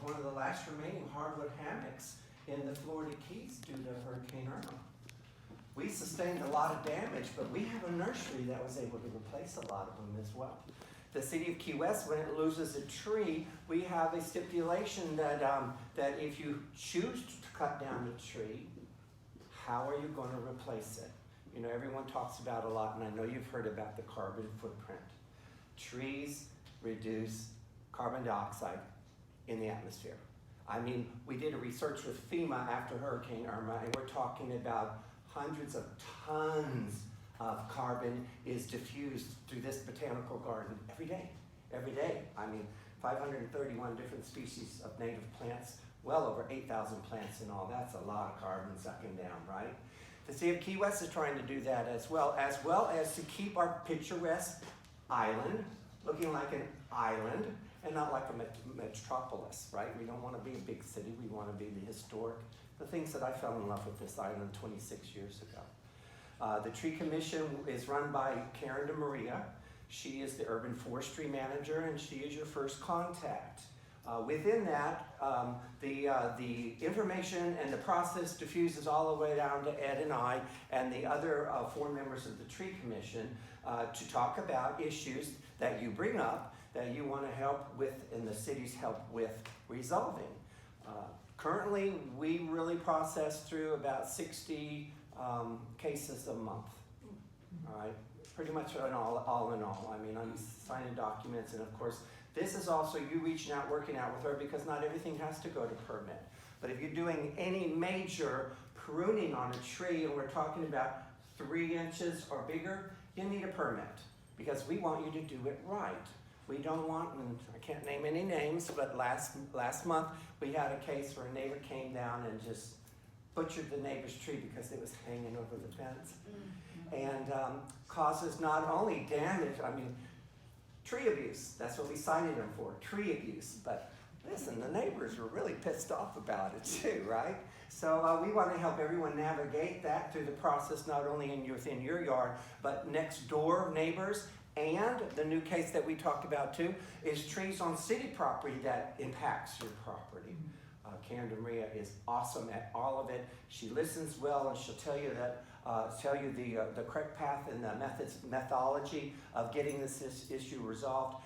one of the last remaining hardwood hammocks in the Florida Keys due to Hurricane Irma. We sustained a lot of damage, but we have a nursery that was able to replace a lot of them as well. The city of Key West, when it loses a tree, we have a stipulation that, that if you choose to cut down the tree, how are you going to replace it? You know, everyone talks about a lot, and I know you've heard about the carbon footprint. Trees reduce carbon dioxide in the atmosphere. I mean, we did a research with FEMA after Hurricane Irma, and we're talking about hundreds of tons of carbon is diffused through this botanical garden every day. Every day. I mean, 531 different species of native plants, well over 8,000 plants in all. That's a lot of carbon sucking down, right? The city of Key West is trying to do that as well as to keep our picturesque island looking like an island and not like a metropolis, right? We don't want to be a big city. We want to be the historic, the things that I fell in love with this island 26 years ago. The tree commission is run by Karen DeMaria. She is the urban forestry manager, and she is your first contact. Within that, the information and the process diffuses all the way down to Ed and I and the other 4 members of the tree commission to talk about issues that you bring up that you want to help with and the city's help with resolving. Currently, we really process through about 60 cases a month. All right, pretty much all in all. I mean, I'm signing documents, and of course, this is also you reaching out, working out with her, because not everything has to go to permit. But if you're doing any major pruning on a tree, and we're talking about 3 inches or bigger, you need a permit, because we want you to do it right. We don't want, and I can't name any names, but last month we had a case where a neighbor came down and just butchered the neighbor's tree because it was hanging over the fence. And causes not only damage, I mean, tree abuse, that's what we cited them for, tree abuse. But listen, the neighbors were really pissed off about it too, right? So we want to help everyone navigate that through the process, not only within your yard, but next door neighbors. And the new case that we talked about too is trees on city property that impacts your property. Karen DeMaria is awesome at all of it. She listens well, and she'll tell you that the correct path and the methodology of getting this issue resolved,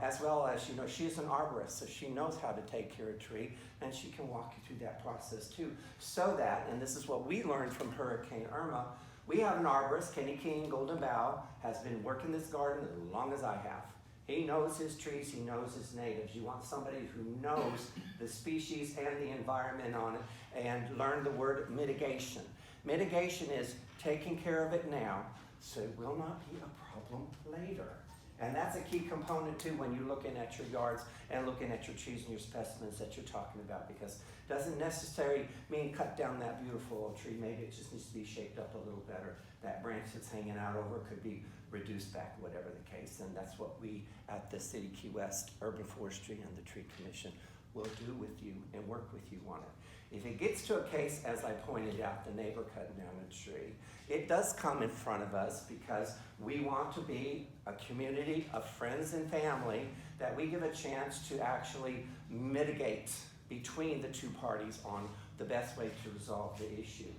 as well as, you know, she's an arborist, so she knows how to take care of a tree, and she can walk you through that process too. So that, and this is what we learned from Hurricane Irma, we have an arborist, Kenny King Golden Bough, has been working this garden as long as I have. He knows his trees, he knows his natives. You want somebody who knows the species and the environment on it, and learn the word mitigation. Mitigation is taking care of it now, so it will not be a problem later. And that's a key component too when you're looking at your yards and looking at your trees and your specimens that you're talking about, because it doesn't necessarily mean cut down that beautiful old tree. Maybe it just needs to be shaped up a little better. That branch that's hanging out over could be reduced back, whatever the case. And that's what we at the City Key West Urban Forestry and the Tree Commission will do with you and work with you on it. If it gets to a case, as I pointed out, the neighbor cutting down a tree, it does come in front of us because we want to be a community of friends and family that we give a chance to actually mitigate between the two parties on the best way to resolve the issue.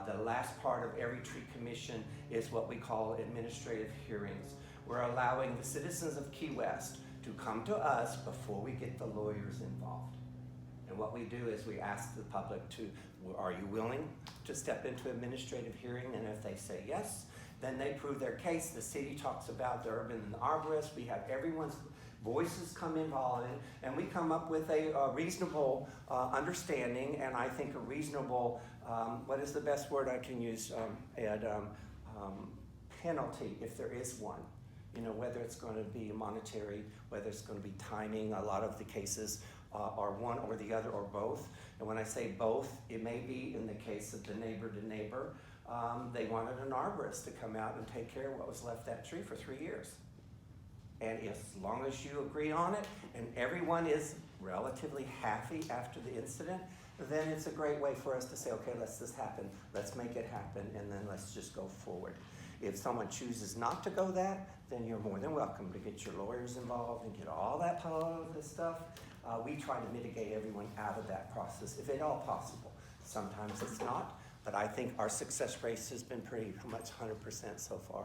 The last part of every tree commission is what we call administrative hearings. We're allowing the citizens of Key West to come to us before we get the lawyers involved. And what we do is we ask the public are you willing to step into administrative hearing? And if they say yes, then they prove their case. The city talks about the urban and the arborist. We have everyone's voices come involved in, and we come up with a reasonable understanding, and I think a reasonable, what is the best word I can use, Ed? Penalty, if there is one. You know, whether it's going to be monetary, whether it's going to be timing. A lot of the cases are one or the other or both. And when I say both, it may be in the case of the neighbor to neighbor. They wanted an arborist to come out and take care of what was left that tree for 3 years. And as long as you agree on it and everyone is relatively happy after the incident, then it's a great way for us to say, okay, let's this happen, let's make it happen, and then let's just go forward. If someone chooses not to go that, then you're more than welcome to get your lawyers involved and get all that stuff. we try to mitigate everyone out of that process, if at all possible. Sometimes it's not, but I think our success rate has been pretty much 100% so far,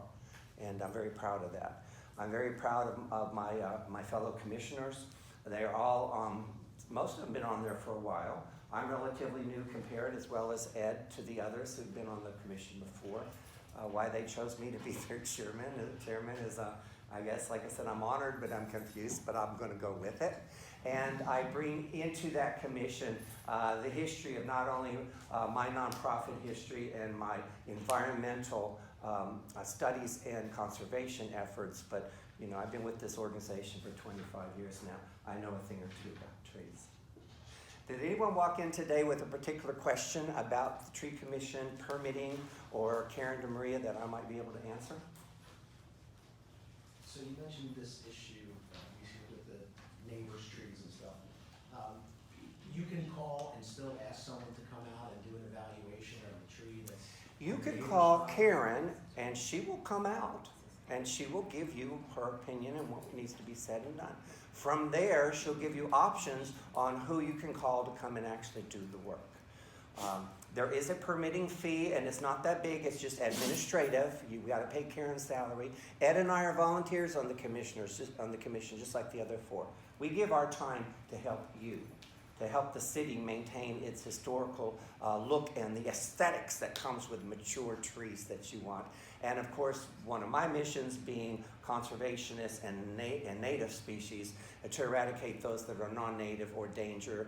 and I'm very proud of that. I'm very proud of my fellow commissioners. They're all, most of them have been on there for a while. I'm relatively new compared, as well as Ed, to the others who've been on the commission before. Why they chose me to be their chairman. The chairman is, I guess, like I said, I'm honored, but I'm confused, but I'm going to go with it. And I bring into that commission the history of not only my nonprofit history and my environmental studies and conservation efforts, but you know, I've been with this organization for 25 years now. I know a thing or two about trees. Did anyone walk in today with a particular question about the tree commission, permitting, or Karen to Maria that I might be able to answer? So you mentioned this issue with the neighbors' trees and stuff. You can call and still ask someone to come out and do an evaluation of the tree that's... You could call Karen and she will come out and she will give you her opinion and what needs to be said and done. From there, she'll give you options on who you can call to come and actually do the work. There is a permitting fee, and it's not that big. It's just administrative. You got to pay Karen's salary. Ed and I are volunteers on the commission, just like the other four. We give our time to help you, to help the city maintain its historical look and the aesthetics that comes with mature trees that you want. And of course, one of my missions being conservationist and native species to eradicate those that are non-native or danger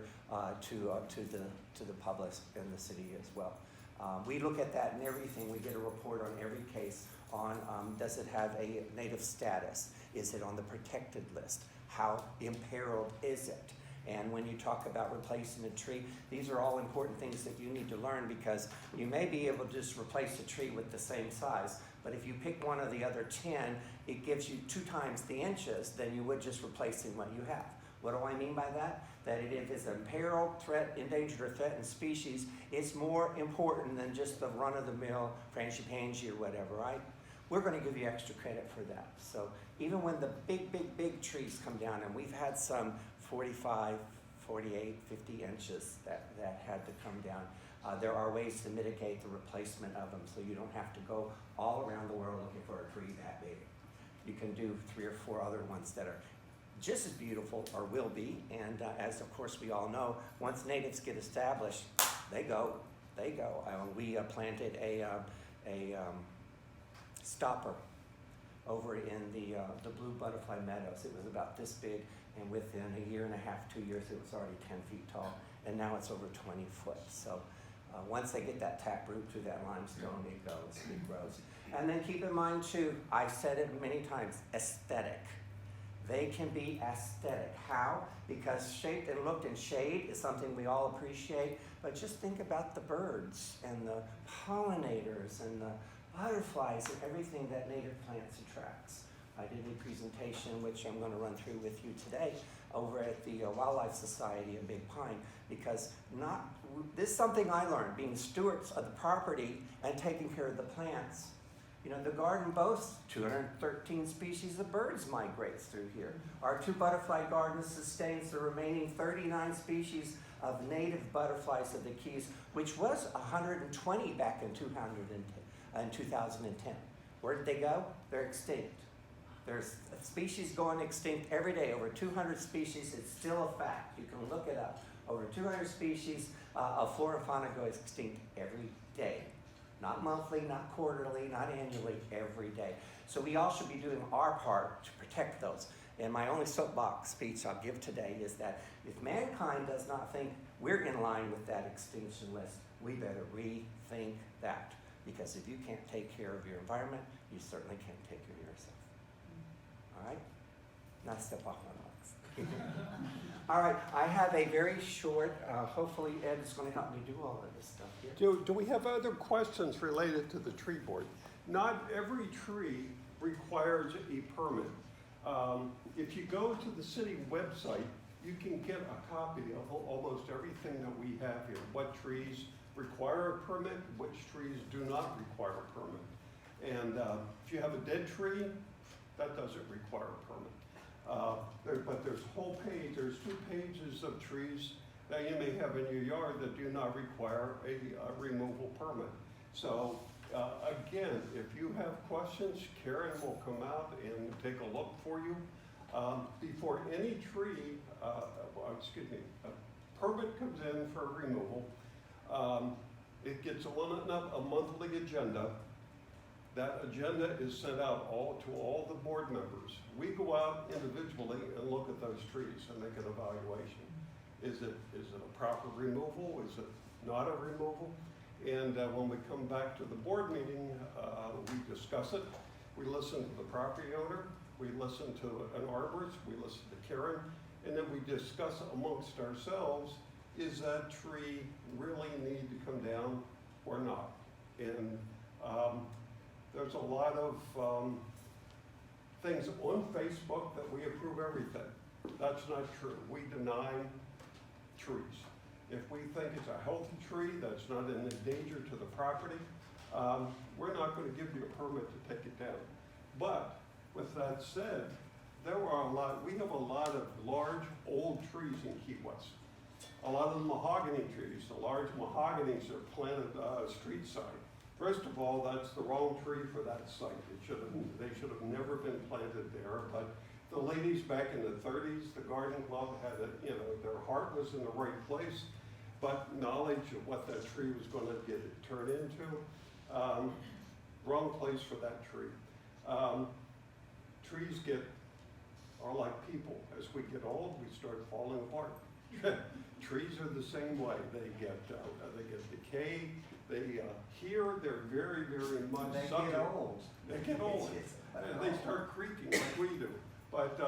to the public and the city as well. We look at that in everything. We get a report on every case on does it have a native status? Is it on the protected list? How imperiled is it? And when you talk about replacing a tree, these are all important things that you need to learn, because you may be able to just replace a tree with the same size, but if you pick one of the other 10, it gives you 2 times the inches than you would just replacing what you have. What do I mean by that? That if it's an imperiled, endangered, or threatened species, it's more important than just the run-of-the-mill frangipani or whatever, right? We're going to give you extra credit for that. So even when the big trees come down, and we've had some 45, 48, 50 inches that had to come down, there are ways to mitigate the replacement of them, so you don't have to go all around the world looking for a tree that big. You can do 3 or 4 other ones that are just as beautiful, or will be, and as of course we all know, once natives get established, they go. We planted a stopper over in the Blue Butterfly Meadows. It was about this big, and within a year and a half, 2 years, it was already 10 feet tall, and now it's over 20 foot. So once they get that taproot through that limestone, it grows. And then keep in mind too, I said it many times, aesthetic. They can be aesthetic. How? Because shaped and looked and shade is something we all appreciate, but just think about the birds and the pollinators and the butterflies and everything that native plants attracts. I did a presentation, which I'm going to run through with you today, over at the Wildlife Society in Big Pine, because this is something I learned, being stewards of the property and taking care of the plants. You know, the garden boasts 213 species of birds migrates through here. Our 2 butterfly gardens sustains the remaining 39 species of native butterflies of the Keys, which was 120 back in 2010. Where did they go? They're extinct. There's species going extinct every day, over 200 species. It's still a fact. You can look it up. Over 200 species of flora and fauna go extinct every day. Not monthly, not quarterly, not annually, every day. So we all should be doing our part to protect those. And my only soapbox speech I'll give today is that if mankind does not think we're in line with that extinction list, we better rethink that. Because if you can't take care of your environment, you certainly can't take care of yourself. All right? Not step off my box. All right, I have a very short, hopefully Ed is going to help me do all of this stuff here. Do we have other questions related to the tree board? Not every tree requires a permit. If you go to the city website, you can get a copy of almost everything that we have here. What trees require a permit, which trees do not require a permit. And if you have a dead tree, that doesn't require a permit. But there's a whole page, there's 2 pages of trees that you may have in your yard that do not require a removal permit. So again, if you have questions, Karen will come out and take a look for you. Before any tree, a permit comes in for removal, it gets a monthly agenda. That agenda is sent out to all the board members. We go out individually and look at those trees and make an evaluation. Is it a proper removal? Is it not a removal? And when we come back to the board meeting, we discuss it. We listen to the property owner. We listen to an arborist. We listen to Karen. And then we discuss amongst ourselves, is that tree really need to come down or not? And there's a lot of things on Facebook that we approve everything. That's not true. We deny trees. If we think it's a healthy tree that's not in danger to the property, we're not going to give you a permit to take it down. But with that said, we have a lot of large old trees in Key West. A lot of the mahogany trees, the large mahoganies are planted street side. First of all, that's the wrong tree for that site. They should have never been planted there. But the ladies back in the 30s, the garden club had their heart was in the right place, but knowledge of what that tree was going to get turned into, wrong place for that tree. Trees are like people. As we get old, we start falling apart. Trees are the same way. They get decay. They're very, very much They subject. get old. They get old. And they start creaking like we do. But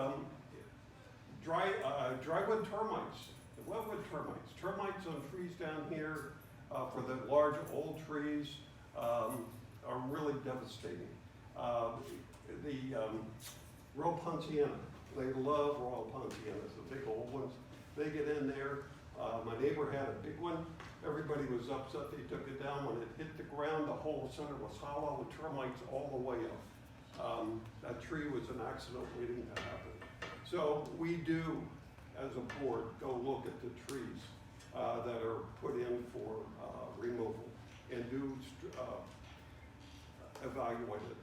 drywood termites, wetwood termites, termites on trees down here for the large old trees are really devastating. The Royal Ponciana, they love Royal Poncianas, the big old ones. They get in there. My neighbor had a big one. Everybody was upset they took it down. When it hit the ground, the whole center was hollow with termites all the way up. That tree was an accident waiting to happen. So we do, as a board, go look at the trees that are put in for removal and do evaluate it.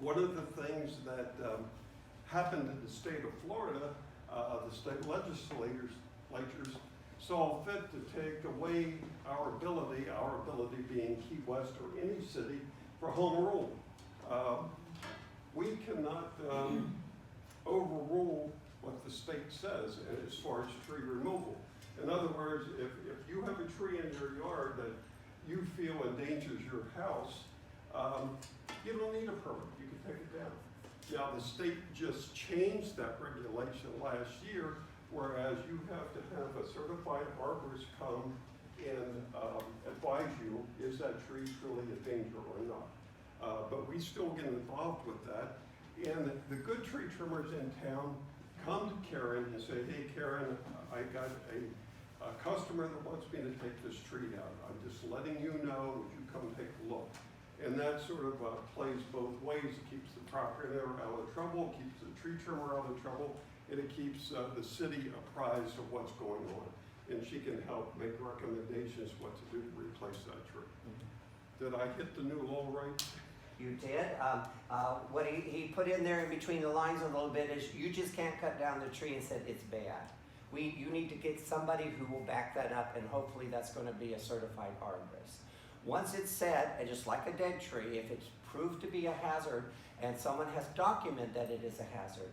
One of the things that happened in the state of Florida, the state legislators saw fit to take away our ability being Key West or any city, for home rule. We cannot overrule what the state says as far as tree removal. In other words, if you have a tree in your yard that you feel endangers your house, you don't need a permit. You can take it down. Now, the state just changed that regulation last year, whereas you have to have a certified arborist come and advise you, is that tree truly a danger or not? But we still get involved with that. And the good tree trimmers in town come to Karen and say, hey, Karen, I got a customer that wants me to take this tree down. I'm just letting you know, would you come take a look? And that sort of plays both ways. It keeps the property owner out of trouble, keeps the tree trimmer out of trouble, and it keeps the city apprised of what's going on. And she can help make recommendations what to do to replace that tree. Did I hit the new law right? You did. What he put in there in between the lines a little bit is you just can't cut down the tree and said it's bad. You need to get somebody who will back that up, and hopefully that's going to be a certified arborist. Once it's said, and just like a dead tree, if it's proved to be a hazard and someone has documented that it is a hazard,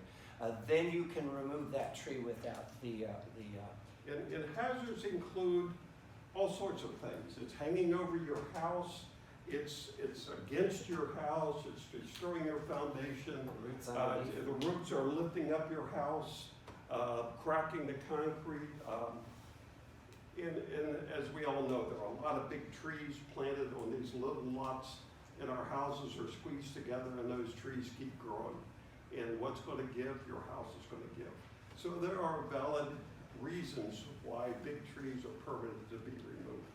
then you can remove that tree without And hazards include all sorts of things. It's hanging over your house. It's against your house. It's destroying your foundation. The roots are lifting up your house, cracking the concrete. And as we all know, there are a lot of big trees planted on these little lots, and our houses are squeezed together, and those trees keep growing. And what's going to give, your house is going to give. So there are valid reasons why big trees are permitted to be removed.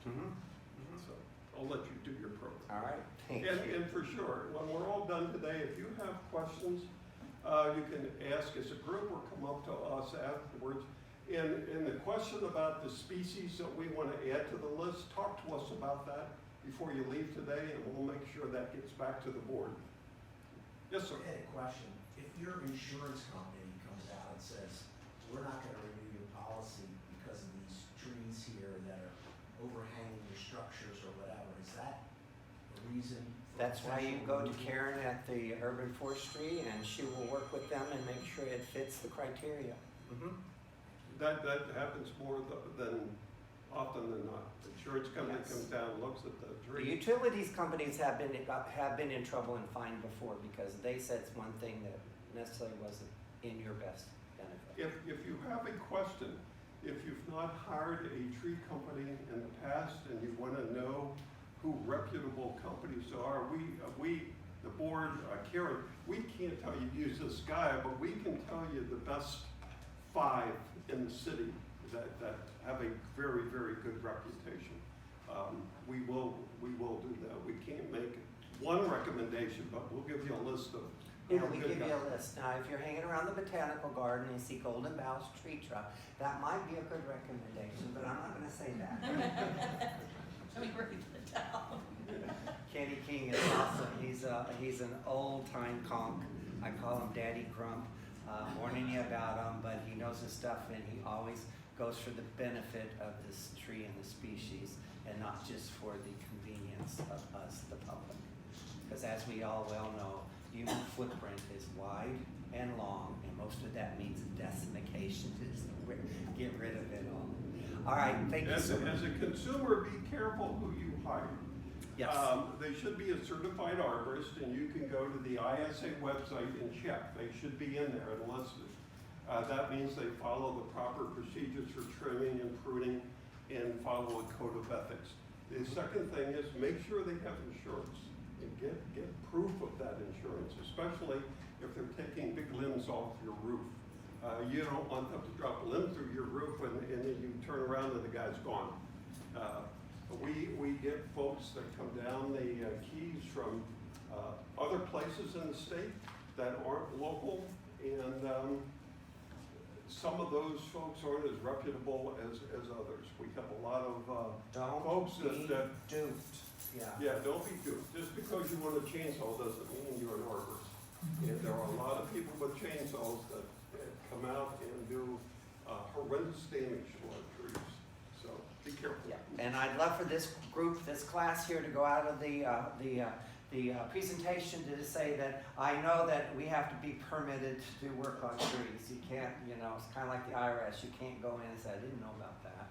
So I'll let you do your program. All right, thank you. And for sure, when we're all done today, if you have questions, You can ask as a group or come up to us afterwards. And the question about the species that we want to add to the list, talk to us about that before you leave today, and we'll make sure that gets back to the board. Yes, sir. I had a question. If your insurance company comes out and says, we're not gonna renew your policy because of these trees here that are overhanging your structures or whatever, is that a reason? for That's why you go to potential Karen at the Urban Forestry, and she will work with them and make sure it fits the criteria. That happens more than often than not. The insurance company Yes. comes down, looks at the The tree. utilities companies have been in trouble and fined before because they said one thing that necessarily wasn't in your best benefit. If you have a question, if you've not hired a tree company in the past and you want to know who reputable companies are, we, the board, Karen, we can't tell you use this guy, but we can tell you the best 5 in the city that have a very, very good reputation. We will do that. We can't make one recommendation, but we'll give you a list of. Yeah, we give you a list. Now, if you're hanging around the botanical garden and you see Golden Bough's tree trunk, that might be a good recommendation, but I'm not gonna say that. Let me breathe it down. Kenny King is awesome. He's an old time conch. I call him Daddy Grump. Warning you about him, but he knows his stuff and he always goes for the benefit of this tree and the species and not just for the convenience of us, the public. Because as we all well know, human footprint is wide and long, and most of that means decimacation, just get rid of it all. All right, thank you As so a much. consumer, be careful who you hire. Yes. They should be a certified arborist, and you can go to the ISA website and check. They should be in there and listed. That means they follow the proper procedures for trimming and pruning and follow a code of ethics. The second thing is make sure they have insurance and get proof of that insurance, especially if they're taking big limbs off your roof. You don't want them to drop a limb through your roof and then you turn around and the guy's gone. We get folks that come down the Keys from other places in the state that aren't local, and some of those folks aren't as reputable as others. We have a lot of Don't folks be that duped. yeah, don't be duped. Just because you want a chainsaw doesn't mean you're an arborist. And there are a lot of people with chainsaws that come out and do horrendous damage to our trees. So be careful. Yeah, and I'd love for this group, this class here to go out of the presentation to say that I know that we have to be permitted to do work on trees. You can't, it's kind of like the IRS. You can't go in and say, I didn't know about that.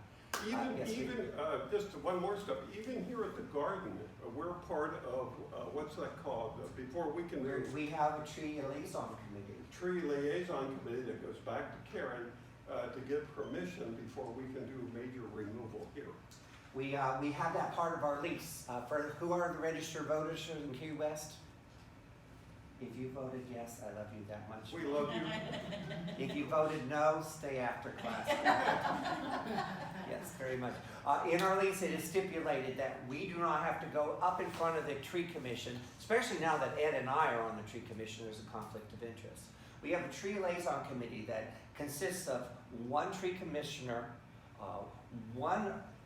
Just one more step, even here at the garden, we're part of, what's that called? Before we can do We have a tree liaison committee. tree liaison committee that goes back to Karen to get permission before we can do major removal here. We have that part of our lease. For who are the registered voters in Key West? If you voted yes, I love you that much. We love you. If you voted no, stay after class. Yes, very much. In our lease, it is stipulated that we do not have to go up in front of the tree commission, especially now that Ed and I are on the tree commission, there's a conflict of interest. We have a tree liaison committee that consists of one tree commissioner, our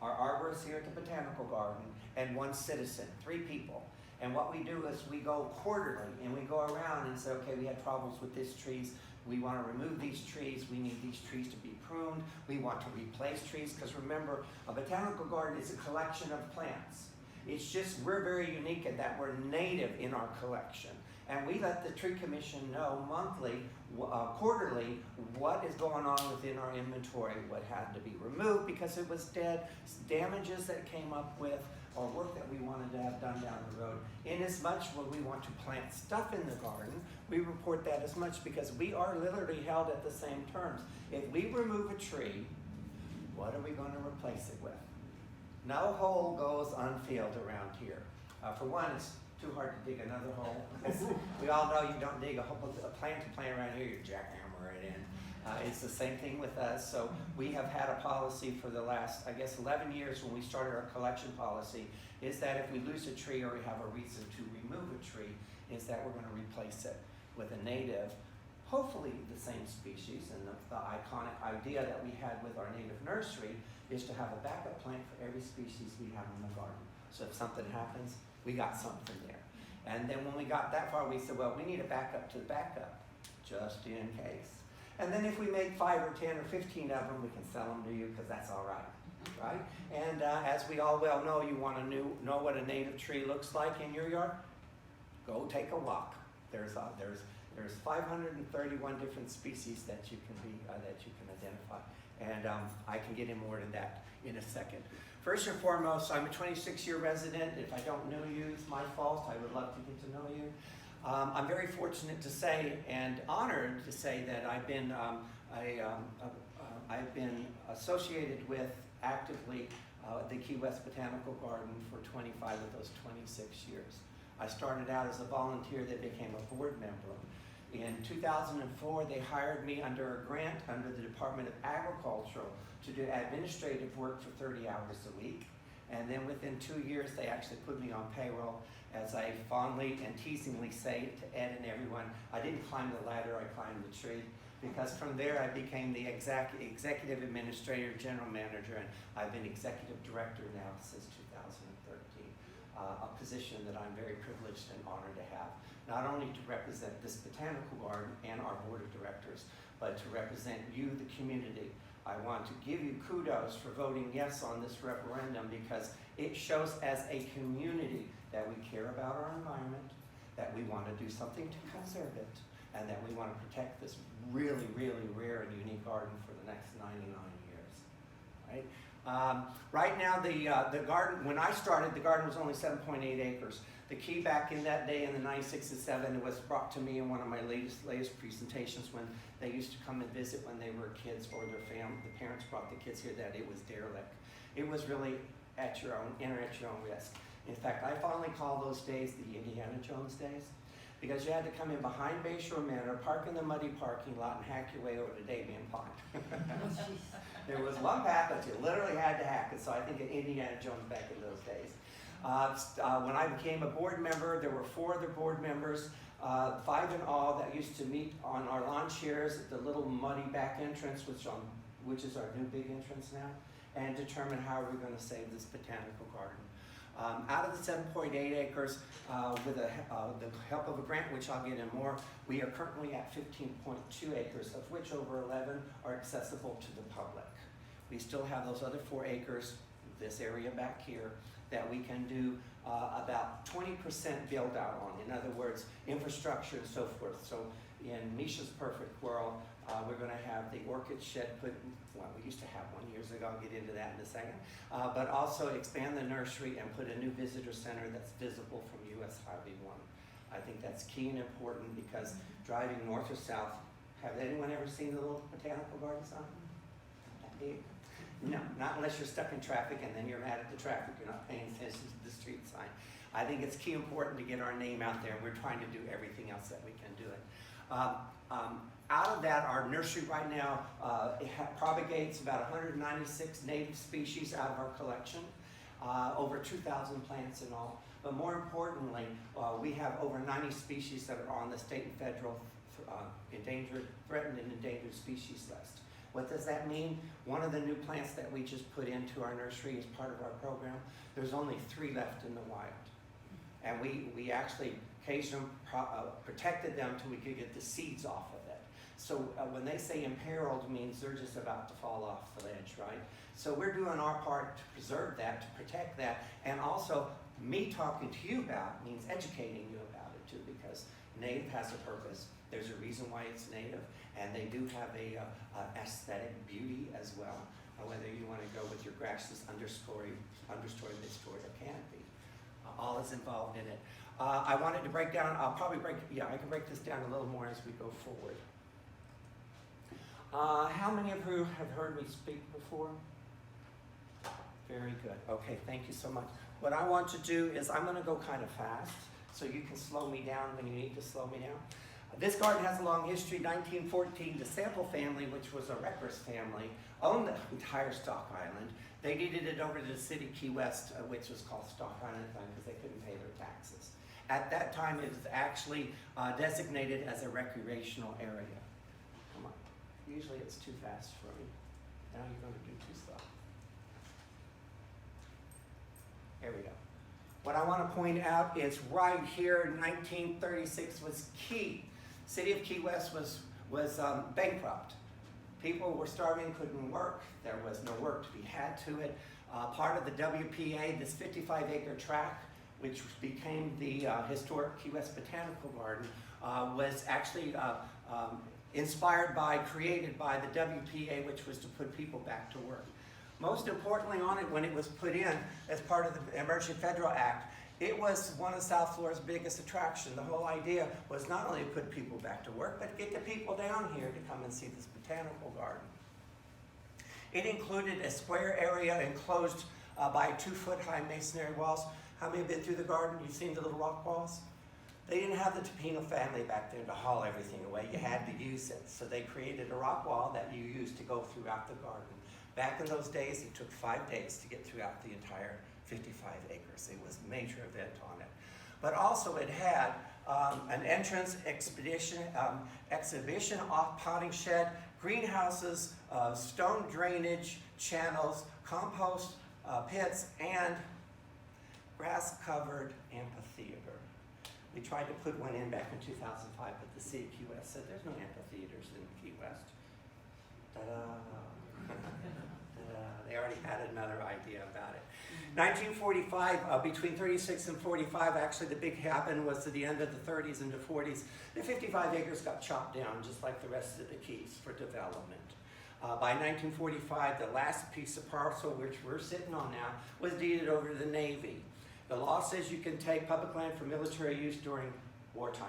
arborist here at the Botanical Garden, and one citizen, 3 people. And what we do is we go quarterly and we go around and say, okay, we had problems with these trees. We want to remove these trees. We need these trees to be pruned. We want to replace trees because remember, a botanical garden is a collection of plants. It's just we're very unique in that we're native in our collection. And we let the tree commission know monthly, quarterly, what is going on within our inventory, what had to be removed because it was dead, damages that came up with, or work that we wanted to have done down the road. Inasmuch when we want to plant stuff in the garden, we report that as much because we are literally held at the same terms. If we remove a tree, what are we going to replace it with? No hole goes unfilled around here. For one, it's too hard to dig another hole. We all know you don't dig a plant to plant around here, you jackhammer it in. It's the same thing with us. So we have had a policy for the last, 11 years when we started our collection policy, is that if we lose a tree or we have a reason to remove a tree, is that we're going to replace it with a native hopefully the same species, and the iconic idea that we had with our native nursery is to have a backup plant for every species we have in the garden. So if something happens, we got something there. And then when we got that far, we said, well, we need a backup to the backup, just in case. And then if we make 5 or 10 or 15 of them, we can sell them to you because that's all right, right? And as we all well know, you want to know what a native tree looks like in your yard? Go take a walk. There's 531 different species that you can identify, and I can get in more to that in a second. First and foremost, I'm a 26-year resident. If I don't know you, it's my fault. I would love to get to know you. I'm very fortunate to say and honored to say that I've been associated with actively the Key West Botanical Garden for 25 of those 26 years. I started out as a volunteer that became a board member. In 2004, they hired me under a grant under the Department of Agriculture to do administrative work for 30 hours a week. And then within 2 years, they actually put me on payroll. As I fondly and teasingly say to Ed and everyone, I didn't climb the ladder, I climbed the tree. Because from there, I became the executive administrator, general manager, and I've been executive director now since 2013. A position that I'm very privileged and honored to have. Not only to represent this botanical garden and our board of directors, but to represent you, the community. I want to give you kudos for voting yes on this referendum because it shows as a community that we care about our environment, that we want to do something to conserve it, and that we want to protect this really, really rare and unique garden for the next 99 years, right? Right now, the garden, when I started, the garden was only 7.8 acres. The key back in that day in the 96 and 7 was brought to me in one of my latest presentations when they used to come and visit when they were kids or their family. The parents brought the kids here that it was derelict. It was really at your own risk. In fact, I fondly call those days the Indiana Jones days because you had to come in behind Bayshore Manor, park in the muddy parking lot, and hack your way over to Davian Pond. There was one path that you literally had to hack it, so I think of Indiana Jones back in those days. When I became a board member, there were 4 other board members, 5 in all, that used to meet on our lawn chairs at the little muddy back entrance, which is our new big entrance now, and determine how we're going to save this botanical garden. Out of the 7.8 acres, with the help of a grant, which I'll get in more, we are currently at 15.2 acres, of which over 11 are accessible to the public. We still have those other 4 acres, this area back here, that we can do about 20% build out on. In other words, infrastructure and so forth. So in Misha's perfect world, we're going to have the orchid shed put, well, we used to have one years ago, I'll get into that in a second, but also expand the nursery and put a new visitor center that's visible from US Highway 1. I think that's key and important because driving north or south, have anyone ever seen the little botanical garden sign? That big? No, not unless you're stuck in traffic and then you're mad at the traffic, you're not paying attention to the street sign. I think it's key important to get our name out there, and we're trying to do everything else that we can do it. Out of that, our nursery right now propagates about 196 native species out of our collection, over 2,000 plants in all. But more importantly, we have over 90 species that are on the state and federal threatened and endangered species list. What does that mean? One of the new plants that we just put into our nursery as part of our program, there's only 3 left in the wild. And we actually caged them, protected them till we could get the seeds off of it. So when they say imperiled, means they're just about to fall off the ledge, right? So we're doing our part to preserve that, to protect that, and also me talking to you about means educating you about it too, because native has a purpose. There's a reason why it's native, and they do have a aesthetic beauty as well. Whether you want to go with your grasses, understory, midstory, or canopy, all is involved in it. I wanted to break down. I can break this down a little more as we go forward. How many of you have heard me speak before? Very good. Okay, thank you so much. What I want to do is I'm going to go kind of fast, so you can slow me down when you need to slow me down. This garden has a long history. 1914, the Sample family, which was a Wreckers family, owned the entire Stock Island. They deeded it over to the city Key West, which was called Stock Island at the time because they couldn't pay their taxes. At that time, it was actually designated as a recreational area. Come on. Usually it's too fast for me. Now you're going to do too slow. There we go. What I want to point out is right here, 1936 was key. City of Key West was bankrupt. People were starving, couldn't work. There was no work to be had to it. Part of the WPA, this 55-acre tract, which became the historic Key West Botanical Garden, was actually created by the WPA, which was to put people back to work. Most importantly on it, when it was put in as part of the Emerging Federal Act, it was one of South Florida's biggest attractions. The whole idea was not only to put people back to work, but to get the people down here to come and see this botanical garden. It included a square area enclosed by 2-foot-high masonry walls. How many have been through the garden? You've seen the little rock walls? They didn't have the Topino family back there to haul everything away. You had to use it. So they created a rock wall that you used to go throughout the garden. Back in those days, it took 5 days to get throughout the entire 55 acres. It was a major event on it. But also it had an entrance exhibition off potting shed, greenhouses, stone drainage channels, compost pits, and grass-covered amphitheater. We tried to put one in back in 2005, but the city of Key West said there's no amphitheaters in Key West. Ta-da! They already had another idea about it. 1945, between 36 and 45, actually the big happen was at the end of the 30s into 40s. The 55 acres got chopped down just like the rest of the Keys for development. By 1945, the last piece of parcel, which we're sitting on now, was deeded over to the Navy. The law says you can take public land for military use during wartime.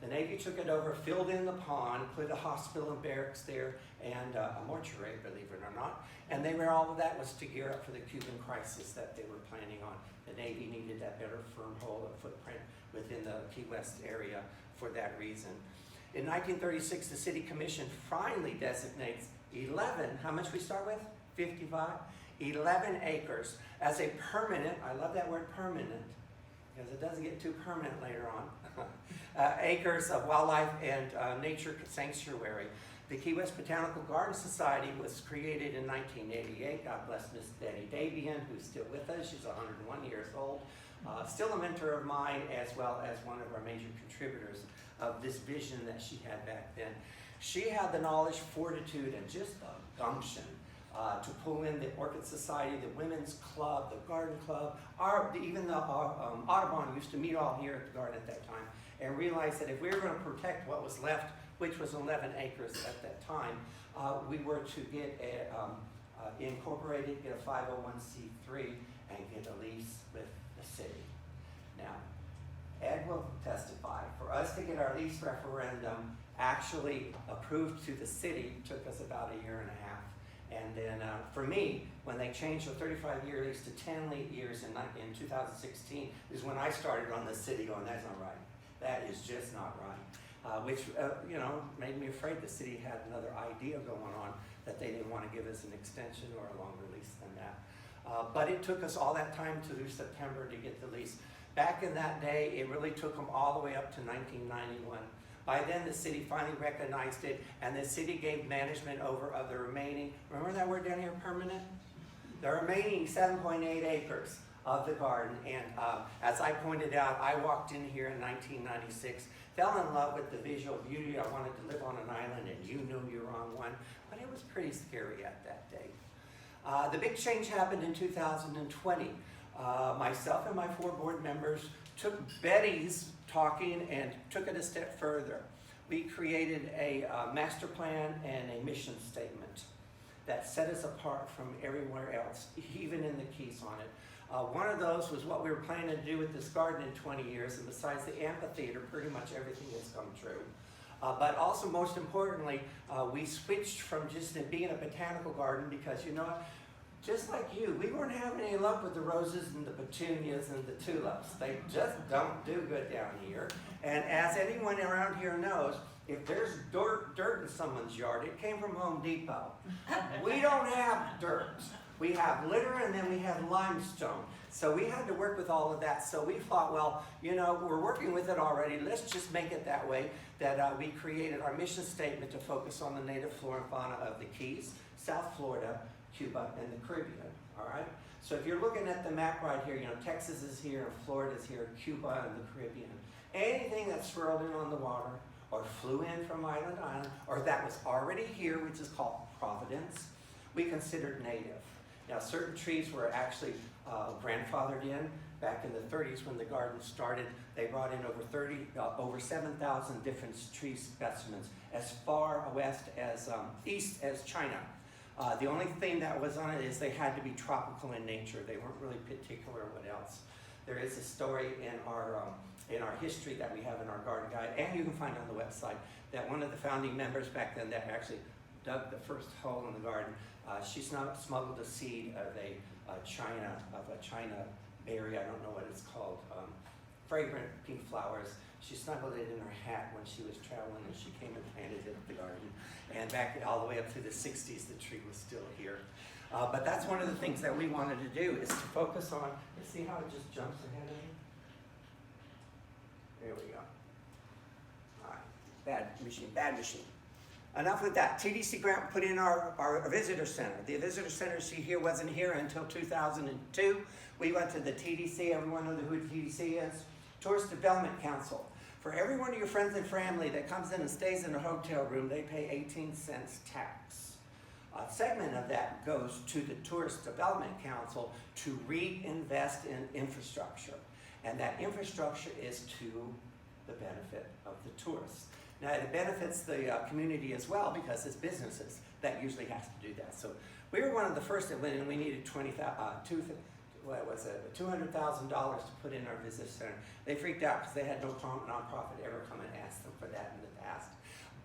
The Navy took it over, filled in the pond, put a hospital and barracks there, and a mortuary, believe it or not. And all of that was to gear up for the Cuban crisis that they were planning on. The Navy needed that better firm hold of footprint within the Key West area for that reason. In 1936, the City Commission finally designates 11, how much we start with? 55? 11 acres as a permanent, I love that word permanent, because it doesn't get too permanent later on, acres of wildlife and nature sanctuary. The Key West Botanical Garden Society was created in 1988. God bless Miss Betty Davian, who's still with us. She's 101 years old. Still a mentor of mine, as well as one of our major contributors of this vision that she had back then. She had the knowledge, fortitude, and just the gumption to pull in the Orchid Society, the Women's Club, the Garden Club, even the Audubon used to meet all here at the garden at that time, and realized that if we were going to protect what was left, which was 11 acres at that time, we were to get incorporated, get a 501c3, and get a lease with the city. Now, Ed will testify. For us to get our lease referendum actually approved to the city took us about a year and a half. And then for me, when they changed the 35-year lease to 10 years in 2016 is when I started on the city going, that's not right. That is just not right. Which, made me afraid the city had another idea going on that they didn't want to give us an extension or a longer lease than that. But it took us all that time through September to get the lease. Back in that day, it really took them all the way up to 1991. By then, the city finally recognized it, and the city gave management over of the remaining, remember that word down here, permanent? The remaining 7.8 acres of the garden. And as I pointed out, I walked in here in 1996, fell in love with the visual beauty. I wanted to live on an island, and you knew you were on one, but it was pretty scary at that date. The big change happened in 2020. Myself and my 4 board members took Betty's talking and took it a step further. We created a master plan and a mission statement that set us apart from everywhere else, even in the Keys on it. One of those was what we were planning to do with this garden in 20 years, and besides the amphitheater, pretty much everything has come true. But also, most importantly, we switched from just it being a botanical garden because, you know what, just like you, we weren't having any luck with the roses and the petunias and the tulips. They just don't do good down here. And as anyone around here knows, if there's dirt in someone's yard, it came from Home Depot. We don't have dirt. We have litter, and then we have limestone. So we had to work with all of that. So we thought, well, you know, we're working with it already. Let's just make it that way, that we created our mission statement to focus on the native flora and fauna of the Keys, South Florida, Cuba, and the Caribbean, all right? So if you're looking at the map right here, you know, Texas is here, Florida's here, Cuba, and the Caribbean. Anything that swirled in on the water, or flew in from island to island, or that was already here, which is called providence, we considered native. Now, certain trees were actually grandfathered in. Back in the 30s when the garden started, they brought in over 7,000 different tree specimens as far west as east as China. The only thing that was on it is they had to be tropical in nature. They weren't really particular what else. There is a story in our history that we have in our garden guide, and you can find on the website, that one of the founding members back then that actually dug the first hole in the garden, she smuggled a seed of a China berry, I don't know what it's called, fragrant pink flowers. She snuggled it in her hat when she was traveling, and she came and planted it at the garden. And back all the way up through the 60s, the tree was still here. But that's one of the things that we wanted to do, is to focus on, you see how it just jumps ahead of me? There we go. All right, bad machine. Enough with that. TDC grant put in our visitor center. The visitor center see here wasn't here until 2002. We went to the TDC. Everyone knows who the TDC is? Tourist Development Council. For every one of your friends and family that comes in and stays in a hotel room, they pay 18 cents tax. A segment of that goes to the Tourist Development Council to reinvest in infrastructure. And that infrastructure is to the benefit of the tourists. Now, it benefits the community as well, because it's businesses that usually has to do that. So we were one of the first that went in. We needed $200,000 to put in our visitor center. They freaked out because they had no nonprofit ever come and ask them for that in the past.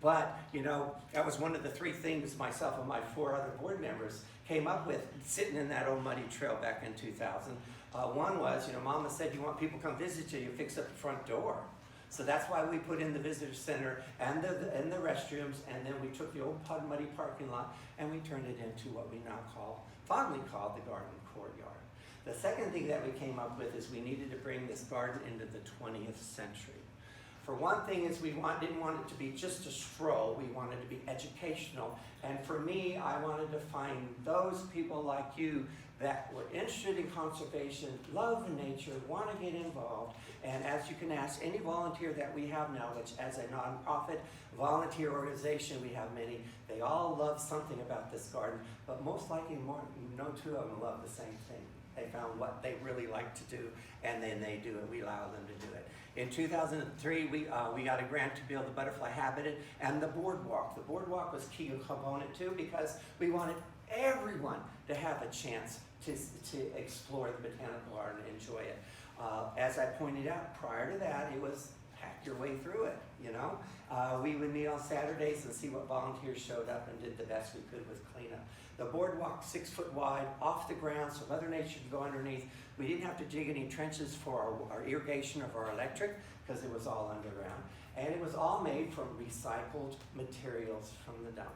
But, you know, that was one of the three things myself and my 4 other board members came up with sitting in that old muddy trail back in 2000. One was, you know, Mama said you want people to come visit you, you fix up the front door. So that's why we put in the visitor center and the restrooms, and then we took the old muddy parking lot and we turned it into what we now fondly call the garden courtyard. The second thing that we came up with is we needed to bring this garden into the 20th century. For one thing is we didn't want it to be just a stroll, we wanted it to be educational. And for me, I wanted to find those people like you that were interested in conservation, love nature, want to get involved. And as you can ask any volunteer that we have now, which as a nonprofit volunteer organization, we have many, they all love something about this garden, but most likely no 2 of them love the same thing. They found what they really like to do, and then they do it. We allow them to do it. In 2003, we got a grant to build the butterfly habitat and the boardwalk. The boardwalk was key component too, because we wanted everyone to have a chance to explore the botanical garden and enjoy it. As I pointed out, prior to that, it was hack your way through it, you know? We would meet on Saturdays and see what volunteers showed up and did the best we could with cleanup. The boardwalk, 6 foot wide, off the ground, so Mother Nature could go underneath. We didn't have to dig any trenches for our irrigation of our electric, because it was all underground. And it was all made from recycled materials from the dump.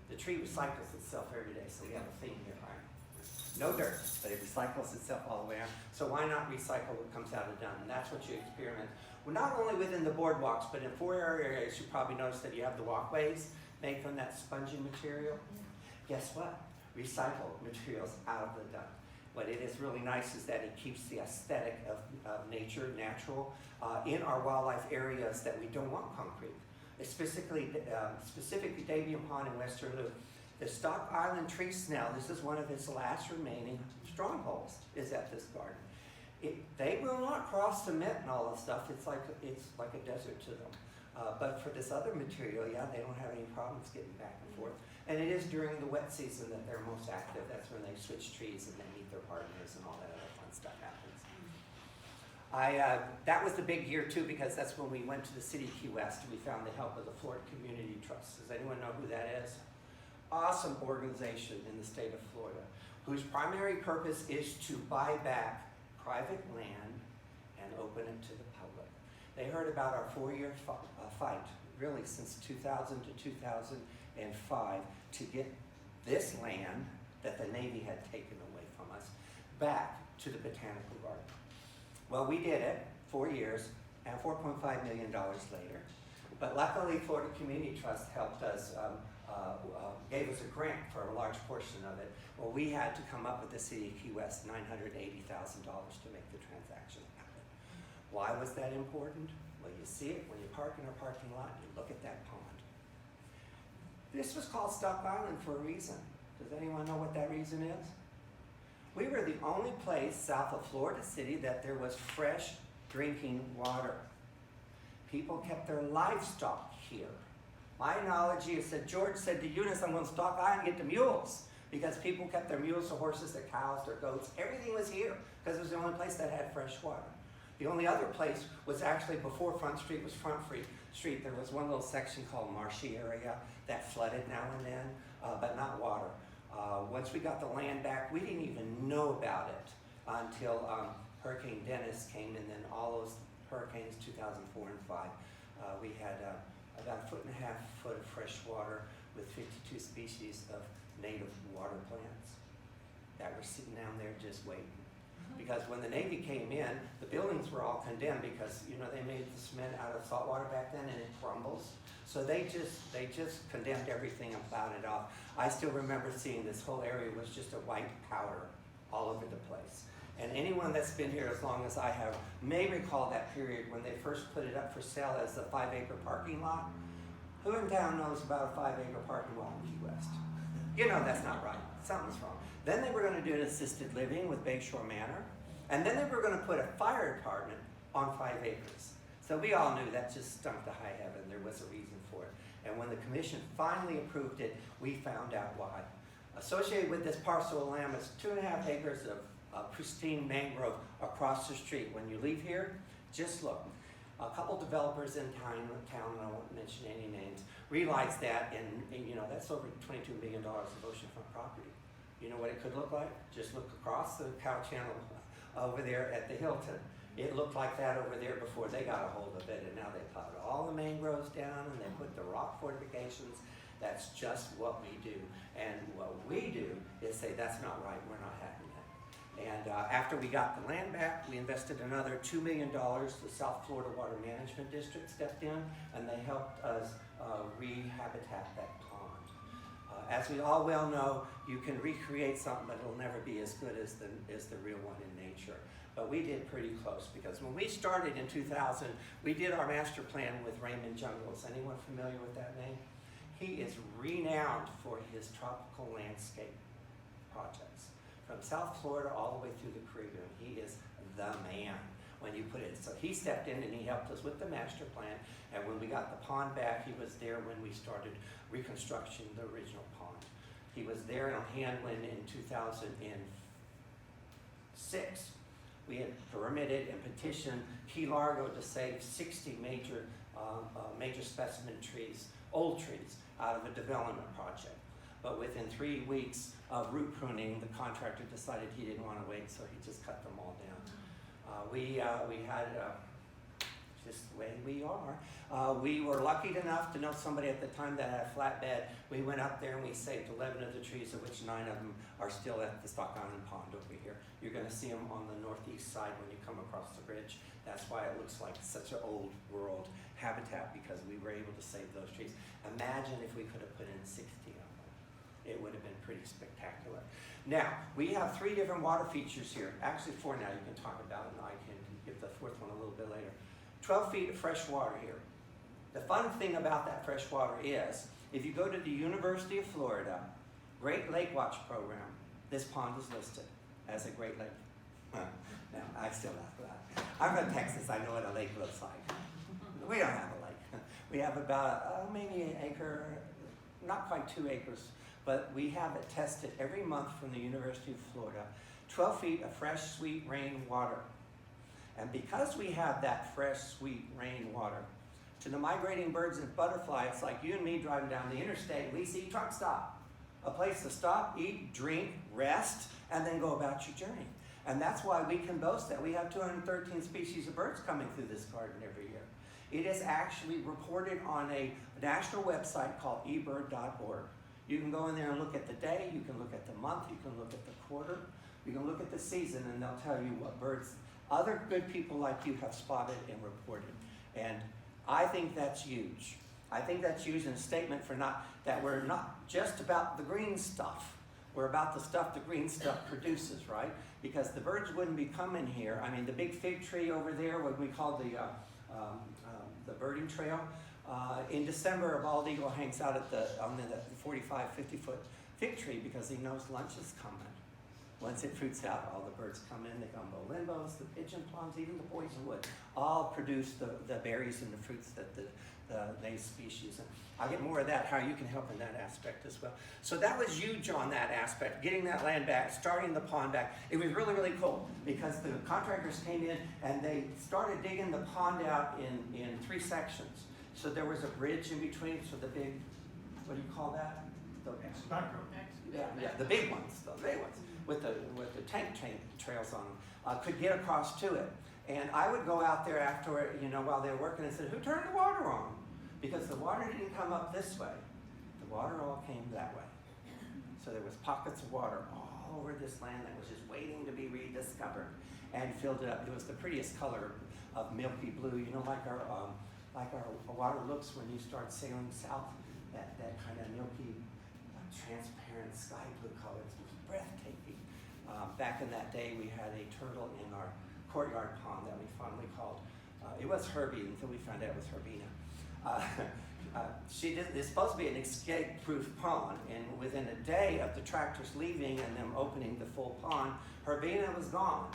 The tree recycles itself every day, so we have a theme here, right? No dirt, but it recycles itself all the way around. So why not recycle what comes out of the dump? And that's what you experiment. Well, not only within the boardwalks, but in 4 areas, you probably noticed that you have the walkways made from that spongy material. Guess what? Recycled materials out of the dump. What it is really nice is that it keeps the aesthetic of nature, natural, in our wildlife areas that we don't want concrete. Specifically Davian Pond in Western Loop. The Stock Island tree snail, this is one of its last remaining strongholds, is at this garden. They will not cross cement and all this stuff. It's like a desert to them. But for this other material, yeah, they don't have any problems getting back and forth. And it is during the wet season that they're most active. That's when they switch trees and they meet their partners and all that other fun stuff happens. That was the big year too, because that's when we went to the city of Key West. We found the help of the Florida Community Trust. Does anyone know who that is? Awesome organization in the state of Florida, whose primary purpose is to buy back private land and open it to the public. They heard about our 4-year fight, really since 2000 to 2005, to get this land that the Navy had taken away from us back to the botanical garden. Well, we did it 4 years and $4.5 million later. But luckily, Florida Community Trust helped us, gave us a grant for a large portion of it. Well, we had to come up with the City of Key West $980,000 to make the transaction happen. Why was that important? Well, you see it when you park in our parking lot, you look at that pond. This was called Stock Island for a reason. Does anyone know what that reason is? We were the only place south of Florida City that there was fresh drinking water. People kept their livestock here. My analogy is that George said to Eunice, I'm going to Stock Island and get the mules, because people kept their mules, their horses, their cows, their goats. Everything was here because it was the only place that had fresh water. The only other place was actually before Front Street was Front Street. There was one little section called Marshy area that flooded now and then, but not water. Once we got the land back, we didn't even know about it until Hurricane Dennis came, and then all those hurricanes, 2004 and 5. We had about 1.5 foot of fresh water with 52 species of native water plants that were sitting down there just waiting. Because when the Navy came in, the buildings were all condemned because, you know, they made the cement out of salt water back then and it crumbles. So they just condemned everything and plowed it off. I still remember seeing this whole area was just a white powder all over the place. And anyone that's been here as long as I have may recall that period when they first put it up for sale as a 5-acre parking lot. Who in town knows about a 5-acre parking lot in Key West? You know that's not right. Something's wrong. Then they were going to do an assisted living with Bayshore Manor. And then they were going to put a fire department on 5 acres. So we all knew that just stunk to high heaven. There was a reason for it. And when the commission finally approved it, we found out why. Associated with this parcel of land is 2.5 acres of pristine mangrove across the street. When you leave here, just look. A couple developers in town, and I won't mention any names, realized that, and you know, that's over $22 million of oceanfront property. You know what it could look like? Just look across the Cow Channel over there at the Hilton. It looked like that over there before they got a hold of it, and now they plowed all the mangroves down and they put the rock fortifications. That's just what we do. And what we do is say, that's not right, we're not having that. And after we got the land back, we invested another $2 million. The South Florida Water Management District stepped in and they helped us rehabitat that pond. As we all well know, you can recreate something, but it'll never be as good as the real one in nature. But we did pretty close, because when we started in 2000, we did our master plan with Raymond Jungles. Anyone familiar with that name? He is renowned for his tropical landscape projects. From South Florida all the way through the Caribbean, he is the man when you put it. So he stepped in and he helped us with the master plan. And when we got the pond back, he was there when we started reconstruction of the original pond. He was there on hand when in 2006, we had permitted and petitioned Key Largo to save 60 major specimen trees, old trees, out of a development project. But within 3 weeks of root pruning, the contractor decided he didn't want to wait, so he just cut them all down. We had, just the way we are, we were lucky enough to know somebody at the time that had a flatbed. We went up there and we saved 11 of the trees, of which 9 of them are still at the Stock Island Pond over here. You're going to see them on the northeast side when you come across the bridge. That's why it looks like such an old world habitat, because we were able to save those trees. Imagine if we could have put in 60 of them. It would have been pretty spectacular. Now, we have 3 different water features here. Actually 4 now, you can talk about it, and I can give the 4th one a little bit later. 12 feet of fresh water here. The fun thing about that fresh water is, if you go to the University of Florida Great Lake Watch program, this pond is listed as a Great Lake. No, I still laugh at that. I'm from Texas, I know what a lake looks like. We don't have a lake. We have about maybe an acre, not quite 2 acres, but we have it tested every month from the University of Florida. 12 feet of fresh, sweet rain water. And because we have that fresh, sweet rain water, to the migrating birds and butterflies like you and me driving down the interstate, we see truck stop. A place to stop, eat, drink, rest, and then go about your journey. And that's why we can boast that we have 213 species of birds coming through this garden every year. It is actually reported on a national website called ebird.org. You can go in there and look at the day, you can look at the month, you can look at the quarter, you can look at the season, and they'll tell you what birds other good people like you have spotted and reported. And I think that's huge. I think that's huge in a statement for that we're not just about the green stuff. We're about the stuff the green stuff produces, right? Because the birds wouldn't be coming here. I mean, the big fig tree over there, what we call the birding trail, in December, a bald eagle hangs out at on the 45, 50-foot fig tree because he knows lunch is coming. Once it fruits out, all the birds come in, the gumbo limbos, the pigeon plums, even the poisonwood, all produce the berries and the fruits that the native species. And I'll get more of that, how you can help in that aspect as well. So that was huge on that aspect, getting that land back, starting the pond back. It was really, really cool because the contractors came in and they started digging the pond out in 3 sections. So there was a bridge in between, so the big, what do you call that? The big ones, the big ones, with the tank trails on them, could get across to it. And I would go out there after, while they were working and said, who turned the water on? Because the water didn't come up this way. The water all came that way. So there was pockets of water all over this land that was just waiting to be rediscovered and filled it up. It was the prettiest color of milky blue, like our water looks when you start sailing south, that kind of milky, transparent sky blue color. It was breathtaking. Back in that day, we had a turtle in our courtyard pond that we fondly called, it was Herbie until we found out it was Herbina. It's supposed to be an escape-proof pond, and within a day of the tractors leaving and them opening the full pond, Herbina was gone.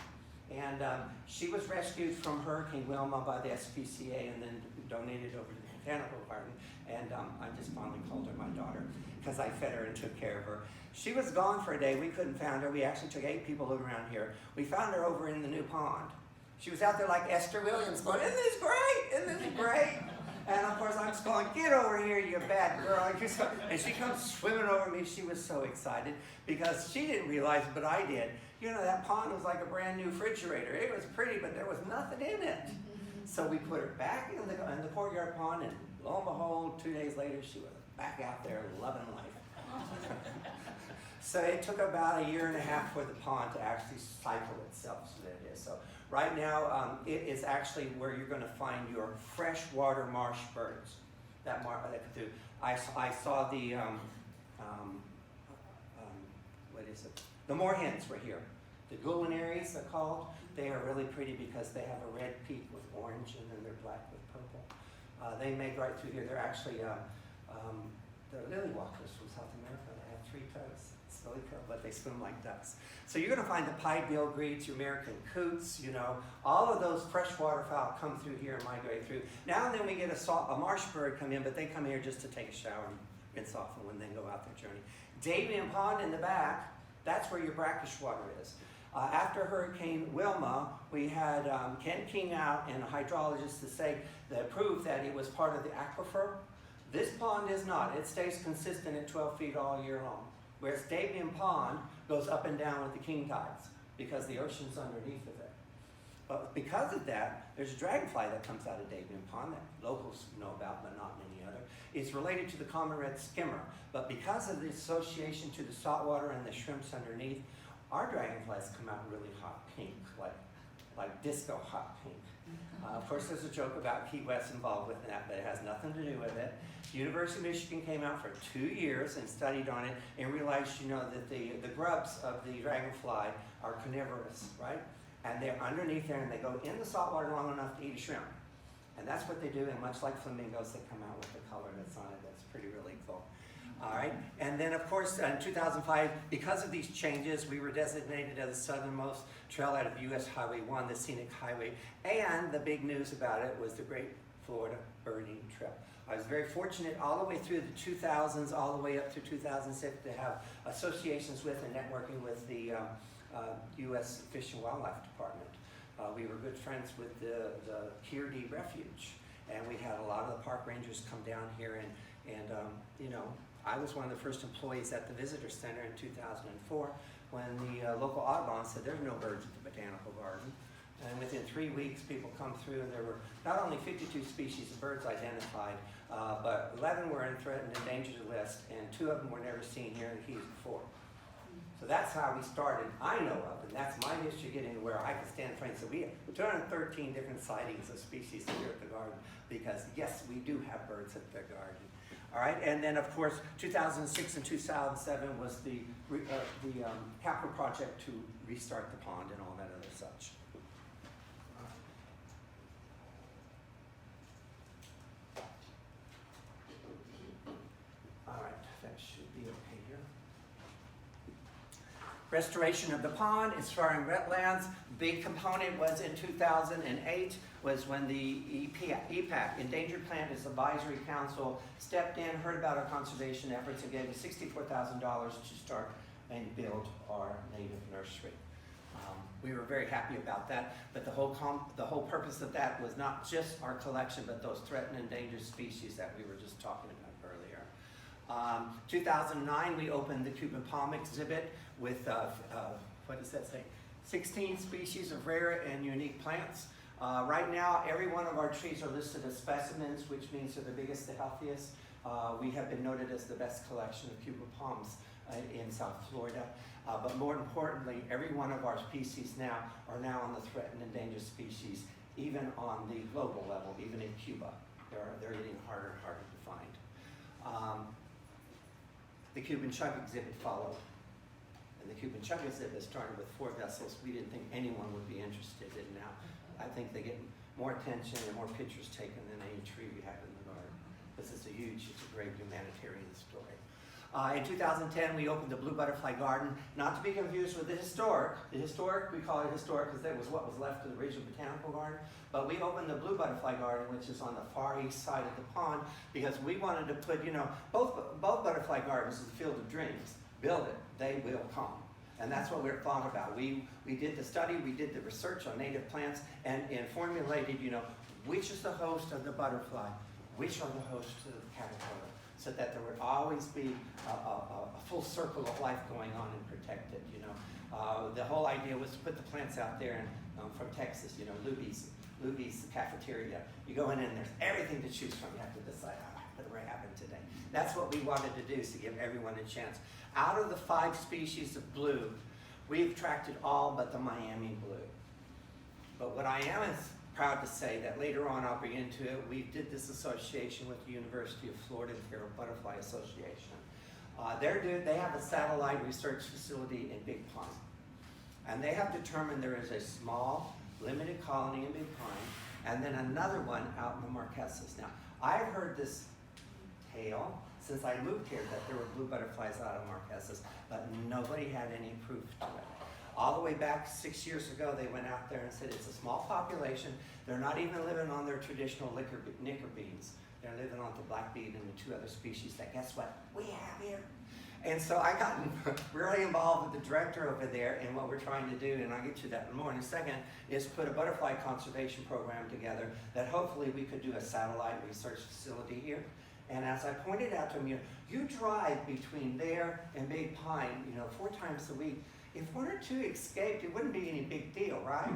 And she was rescued from Hurricane Wilma by the SPCA and then donated over to the Botanical Garden. And I just fondly called her my daughter because I fed her and took care of her. She was gone for a day. We couldn't find her. We actually took 8 people around here. We found her over in the new pond. She was out there like Esther Williams going, isn't this great? Isn't this great? And of course I'm just going, get over here, you bad girl. And she comes swimming over me. She was so excited because she didn't realize, but I did. That pond was like a brand new refrigerator. It was pretty, but there was nothing in it. So we put her back in the courtyard pond, and lo and behold, 2 days later, she was back out there loving life. So it took about 1.5 years for the pond to actually cycle itself so that it is. So right now, it is actually where you're going to find your freshwater marsh birds. I saw the, what is it? The moorhens were here. The gullinaries, they're called. They are really pretty because they have a red peak with orange and then they're black with purple. They make right through here. They're actually, they're lily walkers from South America. They have 3 toes. It's really cool, but they swim like ducks. So you're gonna find the pied-billed greets, your American coots, all of those freshwater fowl come through here and migrate through. Now and then we get a marsh bird come in, but they come here just to take a shower and rinse off and when they go out their journey. Davian Pond in the back, that's where your brackish water is. After Hurricane Wilma, we had Ken King out and a hydrologist that proved that it was part of the aquifer. This pond is not. It stays consistent at 12 feet all year long. Whereas Davian Pond goes up and down with the king tides because the ocean's underneath of it. But because of that, there's a dragonfly that comes out of Davian Pond that locals know about, but not many other. It's related to the common red skimmer. But because of the association to the saltwater and the shrimps underneath, our dragonflies come out really hot pink, like disco hot pink. Of course, there's a joke about Key West involved with that, but it has nothing to do with it. University of Michigan came out for 2 years and studied on it and realized, that the grubs of the dragonfly are carnivorous, right? And they're underneath there and they go in the saltwater long enough to eat a shrimp. And that's what they do, and much like flamingos, they come out with the color that's on it. That's pretty really cool. All right, and then of course in 2005, because of these changes, we were designated as the southernmost trail out of US Highway 1, the scenic highway, and the big news about it was the Great Florida Birding Trail. I was very fortunate all the way through the 2000s, all the way up to 2006 to have associations with and networking with the US Fish and Wildlife Department. We were good friends with the Kearney Refuge, and we had a lot of the park rangers come down here and I was one of the first employees at the visitor center in 2004 when the local Audubon said there's no birds at the botanical garden. And within 3 weeks, people come through, and there were not only 52 species of birds identified, but 11 were in threatened and endangered list, and 2 of them were never seen here in the Keys before. So that's how we started, I know of, and that's my history getting to where I can stand in front and say, we have 213 different sightings of species here at the garden, because yes, we do have birds at the garden. All right, and then of course, 2006 and 2007 was the capital project to restart the pond and all that other such. All right, that should be okay here. Restoration of the pond, expiring wetlands. Big component was in 2008, was when the EPAC, Endangered Plants Advisory Council, stepped in, heard about our conservation efforts, and gave us $64,000 to start and build our native nursery. We were very happy about that, but the whole purpose of that was not just our collection, but those threatened and endangered species that we were just talking about earlier. 2009, we opened the Cuban palm exhibit with, what does that say? 16 species of rare and unique plants. Right now, every one of our trees are listed as specimens, which means they're the biggest, the healthiest. We have been noted as the best collection of Cuban palms in South Florida. But more importantly, every one of our species now are now on the threatened and endangered species, even on the global level, even in Cuba. They're getting harder and harder to find. The Cuban chug exhibit followed. And the Cuban chug exhibit started with 4 vessels we didn't think anyone would be interested in. Now, I think they get more attention and more pictures taken than any tree we have in the garden. This is it's a great humanitarian story. In 2010, we opened the Blue Butterfly Garden, not to be confused with the historic. The historic, we call it historic because that was what was left of the original botanical garden. But we opened the Blue Butterfly Garden, which is on the far east side of the pond, because we wanted to put, both butterfly gardens is the field of dreams. Build it, they will come. And that's what we're thought about. We did the study, we did the research on native plants, and formulated, which is the host of the butterfly, which are the hosts of the caterpillar, so that there would always be a full circle of life going on and protected. The whole idea was to put the plants out there, and from Texas, Luby's cafeteria. You go in and there's everything to choose from. You have to decide, what we're having today. That's what we wanted to do, is to give everyone a chance. Out of the 5 species of blue, we've attracted all but the Miami blue. But what I am is proud to say that later on I'll bring into it, we did this association with the University of Florida Imperial Butterfly Association. They have a satellite research facility in Big Pine. And they have determined there is a small, limited colony in Big Pine, and then another one out in the Marquesas. Now, I've heard this tale since I moved here that there were blue butterflies out of Marquesas, but nobody had any proof to it. All the way back 6 years ago, they went out there and said it's a small population. They're not even living on their traditional knicker beans. They're living on the black bean and the 2 other species that, guess what, we have here. And so I got really involved with the director over there, and what we're trying to do, and I'll get to that more in a second, is put a butterfly conservation program together that hopefully we could do a satellite research facility here. And as I pointed out to him, you drive between there and Big Pine, 4 times a week. If 1 or 2 escaped, it wouldn't be any big deal, right?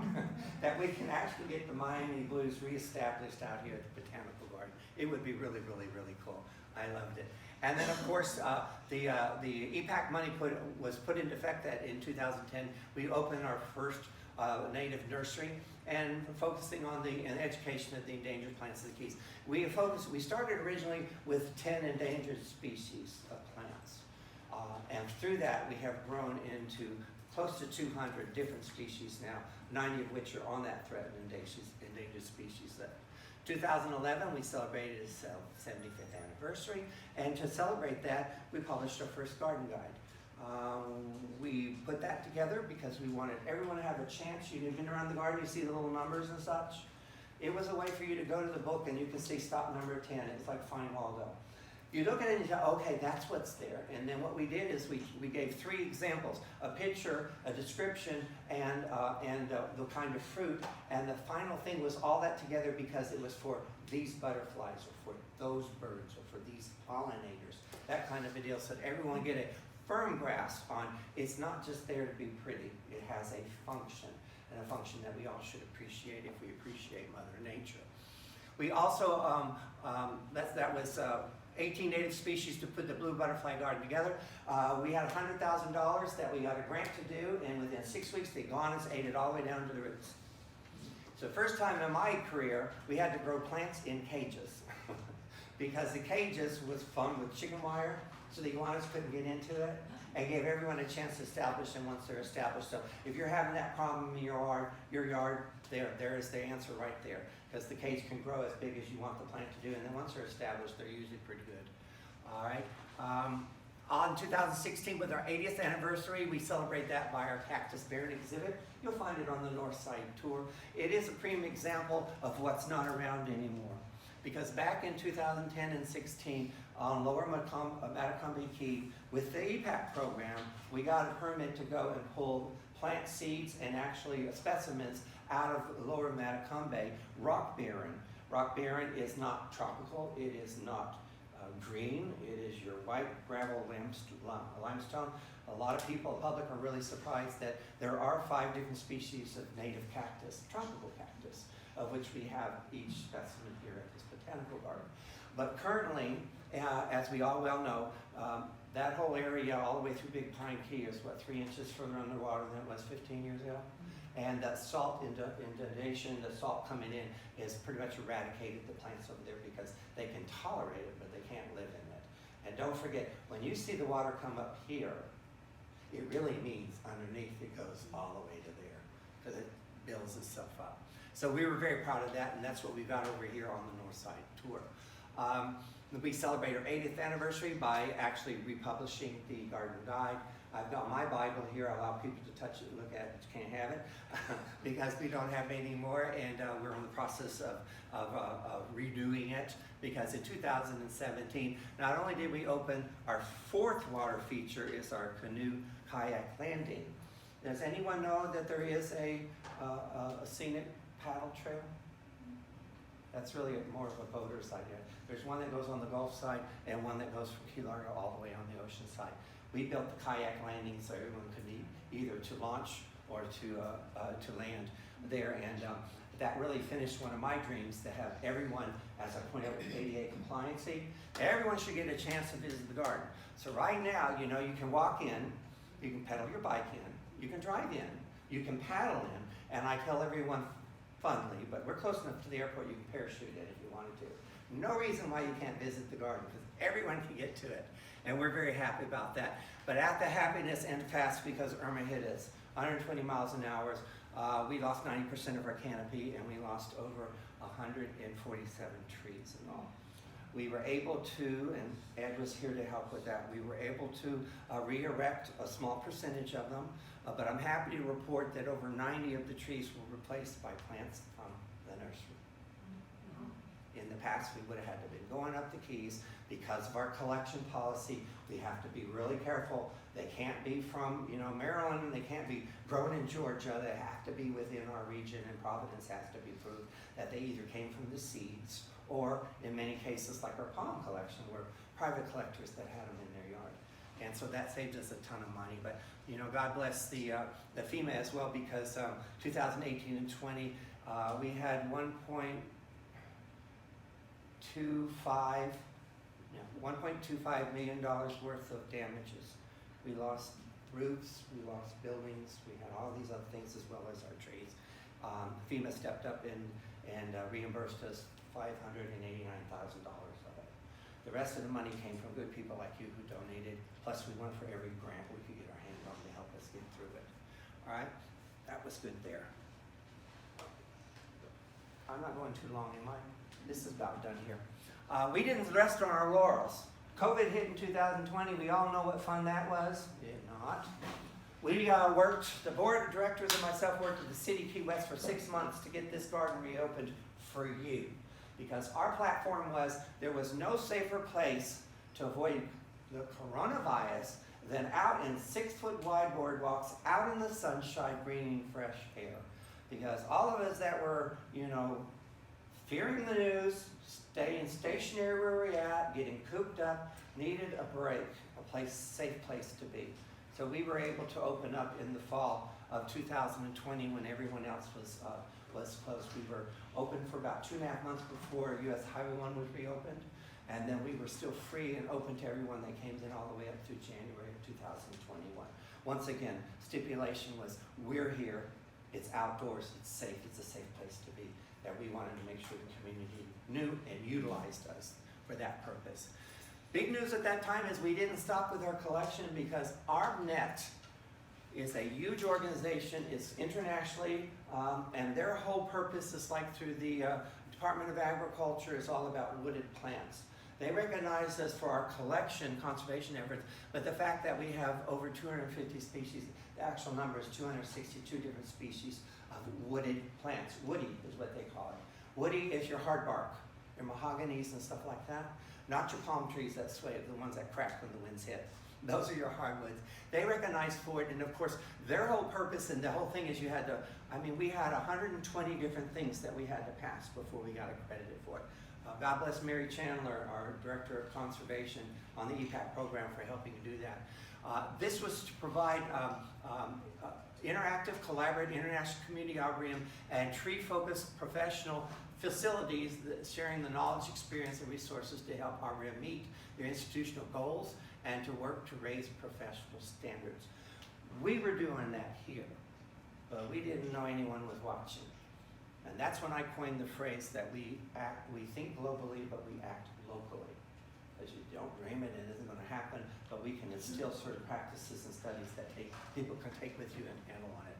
That we can actually get the Miami blues reestablished out here at the Botanical Garden. It would be really, really, really cool. I loved it. And then, of course, the EPAC money was put into effect that in 2010. We opened our first native nursery, and focusing on the education of the endangered plants of the Keys. We started originally with 10 endangered species of plants. And through that, we have grown into close to 200 different species now, 90 of which are on that threatened endangered species list. 2011, we celebrated its 75th anniversary, and to celebrate that, we published our first garden guide. We put that together because we wanted everyone to have a chance. You've been around the garden, you see the little numbers and such. It was a way for you to go to the book and you can see stop number 10. It's like find Waldo. You look at it and you say, okay, that's what's there. And then what we did is we gave 3 examples: a picture, a description, and the kind of fruit. And the final thing was all that together because it was for these butterflies, or for those birds, or for these pollinators, that kind of a deal, so that everyone get a firm grasp on it's not just there to be pretty, it has a function. and a function that we all should appreciate if we appreciate Mother Nature. We also, that was 18 native species to put the Blue Butterfly Garden together. We had $100,000 that we got a grant to do, and within 6 weeks they gone and ate it all the way down to the roots. So first time in my career, we had to grow plants in cages because the cages was fun with chicken wire, so the iguanas couldn't get into it, and gave everyone a chance to establish them once they're established. So if you're having that problem in your yard, there is the answer right there, because the cage can grow as big as you want the plant to do, and then once they're established, they're usually pretty good. All right. On 2016, with our 80th anniversary, we celebrate that by our Cactus Baron exhibit. You'll find it on the North Side tour. It is a prime example of what's not around anymore. Because back in 2010 and 16, on Lower Matacumbe Key, with the EPAC program, we got a permit to go and pull plant seeds and actually specimens out of Lower Matacumbe rock barren. Rock barren is not tropical, it is not green, it is your white gravel limestone. A lot of people, the public, are really surprised that there are 5 different species of native cactus, tropical cactus, of which we have each specimen here at this botanical garden. But currently, as we all well know, that whole area all the way through Big Pine Key is, what, 3 inches further underwater than it was 15 years ago? And that salt inundation, the salt coming in, has pretty much eradicated the plants over there because they can tolerate it, but they can't live in it. And don't forget, when you see the water come up here, it really means underneath it goes all the way to there because it builds itself up. So we were very proud of that, and that's what we got over here on the North Side tour. We celebrate our 80th anniversary by actually republishing the Garden Guide. I've got my Bible here. I allow people to touch it and look at it, but you can't have it because we don't have it anymore, and we're in the process of redoing it because in 2017, not only did we open our 4th water feature, is our canoe kayak landing. Does anyone know that there is a scenic paddle trail? That's really more of a boater's idea. There's one that goes on the Gulf side and one that goes from Key Largo all the way on the ocean side. We built the kayak landing so everyone could either to launch or to land there, and that really finished one of my dreams, to have everyone, as I pointed out with ADA compliancy, everyone should get a chance to visit the garden. So right now, you know, you can walk in, you can pedal your bike in, you can drive in, you can paddle in, and I tell everyone fondly, but we're close enough to the airport you can parachute in if you wanted to. No reason why you can't visit the garden, because everyone can get to it. And we're very happy about that. But at the happiness end fast because Irma hit us. 120 miles an hour. We lost 90% of our canopy, and we lost over 147 trees in all. We were able to, and Ed was here to help with that, we were able to re-erect a small percentage of them, but I'm happy to report that over 90 of the trees were replaced by plants from the nursery. In the past, we would have had to been going up the keys. Because of our collection policy, we have to be really careful. They can't be from, you know, Maryland, they can't be grown in Georgia. They have to be within our region, and Providence has to be proved that they either came from the seeds or, in many cases, like our palm collection, were private collectors that had them in their yard. And so that saved us a ton of money. But, you know, God bless the FEMA as well, because 2018 and 20, we had $1.25 million worth of damages. We lost roofs, we lost buildings, we had all these other things as well as our trees. FEMA stepped up and reimbursed us $589,000 of it. The rest of the money came from good people like you who donated, plus we went for every grant we could get our hands on to help us get through it. All right, that was good there. I'm not going too long, am I? This is about done here. We didn't rest on our laurels. COVID hit in 2020. We all know what fun that was. Did not. We worked, the board of directors and myself worked at the city of Key West for 6 months to get this garden reopened for you. Because our platform was, there was no safer place to avoid the coronavirus than out in 6-foot wide boardwalks, out in the sunshine, breathing fresh air. Because all of us that were, you know, fearing the news, staying stationary where we're at, getting cooped up, needed a break, a safe place to be. So we were able to open up in the fall of 2020 when everyone else was closed. We were open for about 2.5 months before US Highway 1 was reopened. And then we were still free and open to everyone that came in all the way up through January of 2021. Once again, stipulation was, we're here, it's outdoors, it's safe, it's a safe place to be. That we wanted to make sure the community knew and utilized us for that purpose. Big news at that time is we didn't stop with our collection because ARPNet is a huge organization. It's internationally, and their whole purpose is like through the Department of Agriculture is all about wooded plants. They recognize us for our collection, conservation efforts, but the fact that we have over 250 species, the actual number is 262 different species of wooded plants. Woody is what they call it. Woody is your hard bark, your mahoganies and stuff like that. Not your palm trees that sway, the ones that crack when the winds hit. Those are your hardwoods. They recognize for it, and of course, their whole purpose and the whole thing is you had to, we had 120 different things that we had to pass before we got accredited for it. God bless Mary Chandler, our Director of Conservation on the EPAC program, for helping to do that. This was to provide interactive, collaborative, international community arboretum and tree-focused professional facilities that sharing the knowledge, experience, and resources to help arboretum meet their institutional goals and to work to raise professional standards. We were doing that here, but we didn't know anyone was watching. And that's when I coined the phrase that we think globally, but we act locally. As you don't dream it, it isn't going to happen, but we can instill certain practices and studies that people can take with you and handle on it.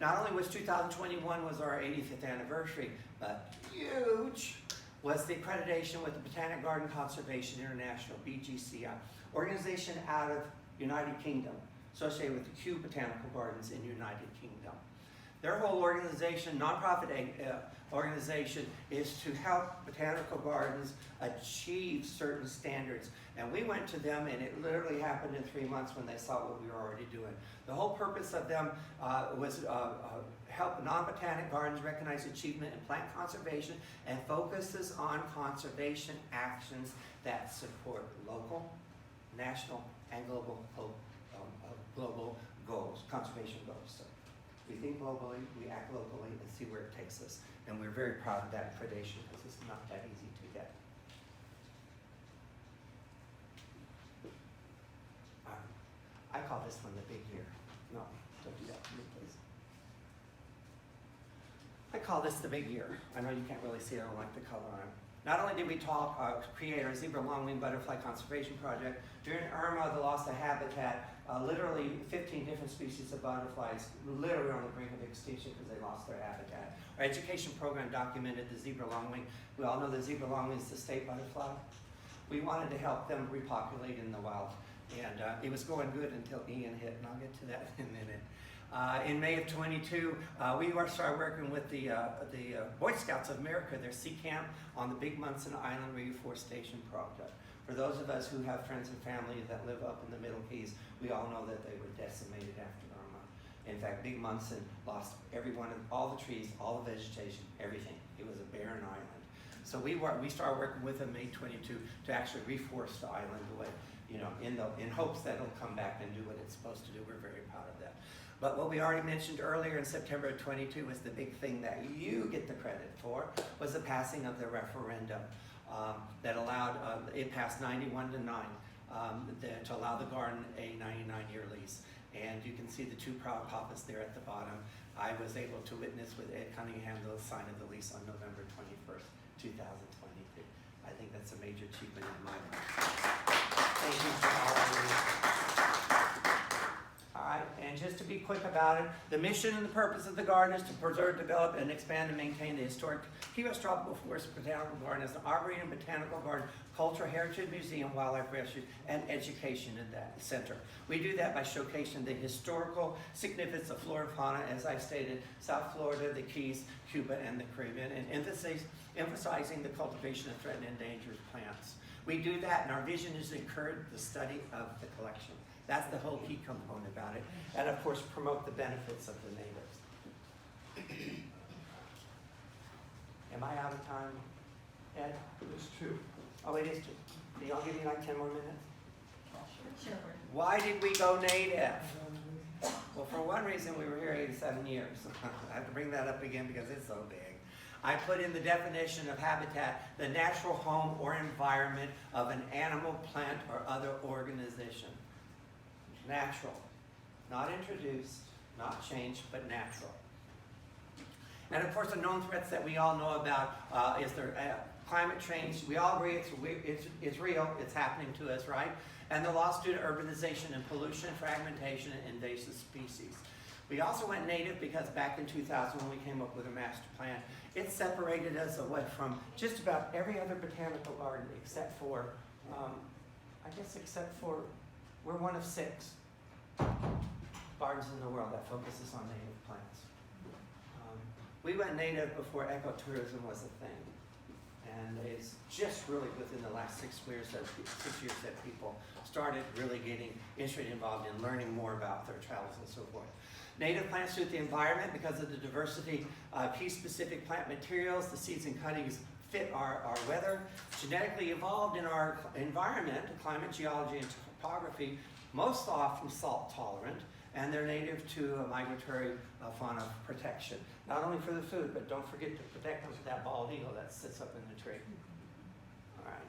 Not only was 2021 was our 85th anniversary, but huge was the accreditation with the Botanic Garden Conservation International, BGCI, organization out of United Kingdom, associated with the Kew Botanical Gardens in United Kingdom. Their whole organization, nonprofit organization, is to help botanical gardens achieve certain standards. And we went to them, and it literally happened in 3 months when they saw what we were already doing. The whole purpose of them was help non-botanic gardens recognize achievement in plant conservation and focuses on conservation actions that support local, national, and global goals, conservation goals. So we think globally, we act locally, and see where it takes us. And we're very proud of that accreditation because it's not that easy to get. I call this one the big year. No, don't do that to me, please. I call this the big year. I know you can't really see it, I don't like the color on it. Not only did we create our zebra longwing butterfly conservation project, during Irma, the loss of habitat, literally 15 different species of butterflies literally on the brink of extinction because they lost their habitat. Our education program documented the zebra longwing. We all know the zebra longwing is the state butterfly. We wanted to help them repopulate in the wild. And it was going good until Ian hit, and I'll get to that in a minute. In May of 22, we started working with the Boy Scouts of America, their Sea Camp on the Big Munson Island Reforestation Project. For those of us who have friends and family that live up in the Middle Keys, we all know that they were decimated after Irma. In fact, Big Munson lost all the trees, all the vegetation, everything. It was a barren island. So we started working with them May 22 to actually reforest the island away, in hopes that it'll come back and do what it's supposed to do. We're very proud of that. But what we already mentioned earlier in September of 22 was the big thing that you get the credit for, was the passing of the referendum that allowed, it passed 91 to 9, to allow the garden a 99-year lease. And you can see the two proud papas there at the bottom. I was able to witness with Ed Cunningham the sign of the lease on November 21st, 2022. I think that's a major achievement in my life. Thank you for all of you. All right, and just to be quick about it, the mission and the purpose of the garden is to preserve, develop, and expand and maintain the historic Key West Tropical Forest Botanical Garden as an arboretum, botanical garden, cultural heritage museum, wildlife refuge, and education in that center. We do that by showcasing the historical significance of flora and fauna, as I stated, South Florida, the Keys, Cuba, and the Caribbean, and emphasizing the cultivation of threatened and endangered plants. We do that, and our vision is to encourage the study of the collection. That's the whole key component about it. And of course, promote the benefits of the natives. Am I out of time, Ed? There's two. Oh, it is 2. Do y'all give me like 10 more minutes? Sure. Why did we go native? Well, for one reason, we were here 87 years. I have to bring that up again because it's so big. I put in the definition of habitat, the natural home or environment of an animal, plant, or other organization. Natural. Not introduced, not changed, but natural. And of course, the known threats that we all know about is climate change. We all agree it's real, it's happening to us, right? And the loss due to urbanization and pollution, fragmentation, and invasive species. We also went native because back in 2000 when we came up with a master plan, it separated us away from just about every other botanical garden except for, we're one of 6 gardens in the world that focuses on native plants. We went native before ecotourism was a thing. And it's just really within the last 6 years that people started really getting interested, involved in learning more about their travels and so forth. Native plants suit the environment because of the diversity of key specific plant materials. The seeds and cuttings fit our weather. Genetically evolved in our environment, climate, geology, and topography, most often salt tolerant, and they're native to a migratory fauna protection. Not only for the food, but don't forget to protect them from that bald eagle that sits up in the tree. All right.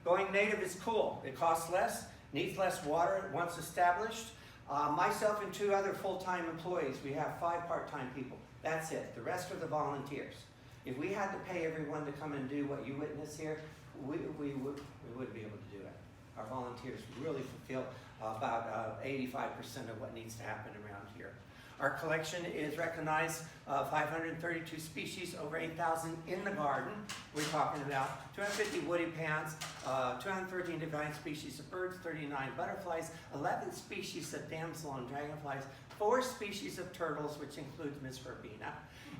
Going native is cool. It costs less, needs less water once established. Myself and 2 other full-time employees, we have 5 part-time people. That's it. The rest are the volunteers. If we had to pay everyone to come and do what you witness here, we wouldn't be able to do it. Our volunteers really fulfill about 85% of what needs to happen around here. Our collection is recognized 532 species, over 8,000 in the garden. We're talking about 250 woody plants, 213 divine species of birds, 39 butterflies, 11 species of damsel and dragonflies, 4 species of turtles, which includes Miss Verbena,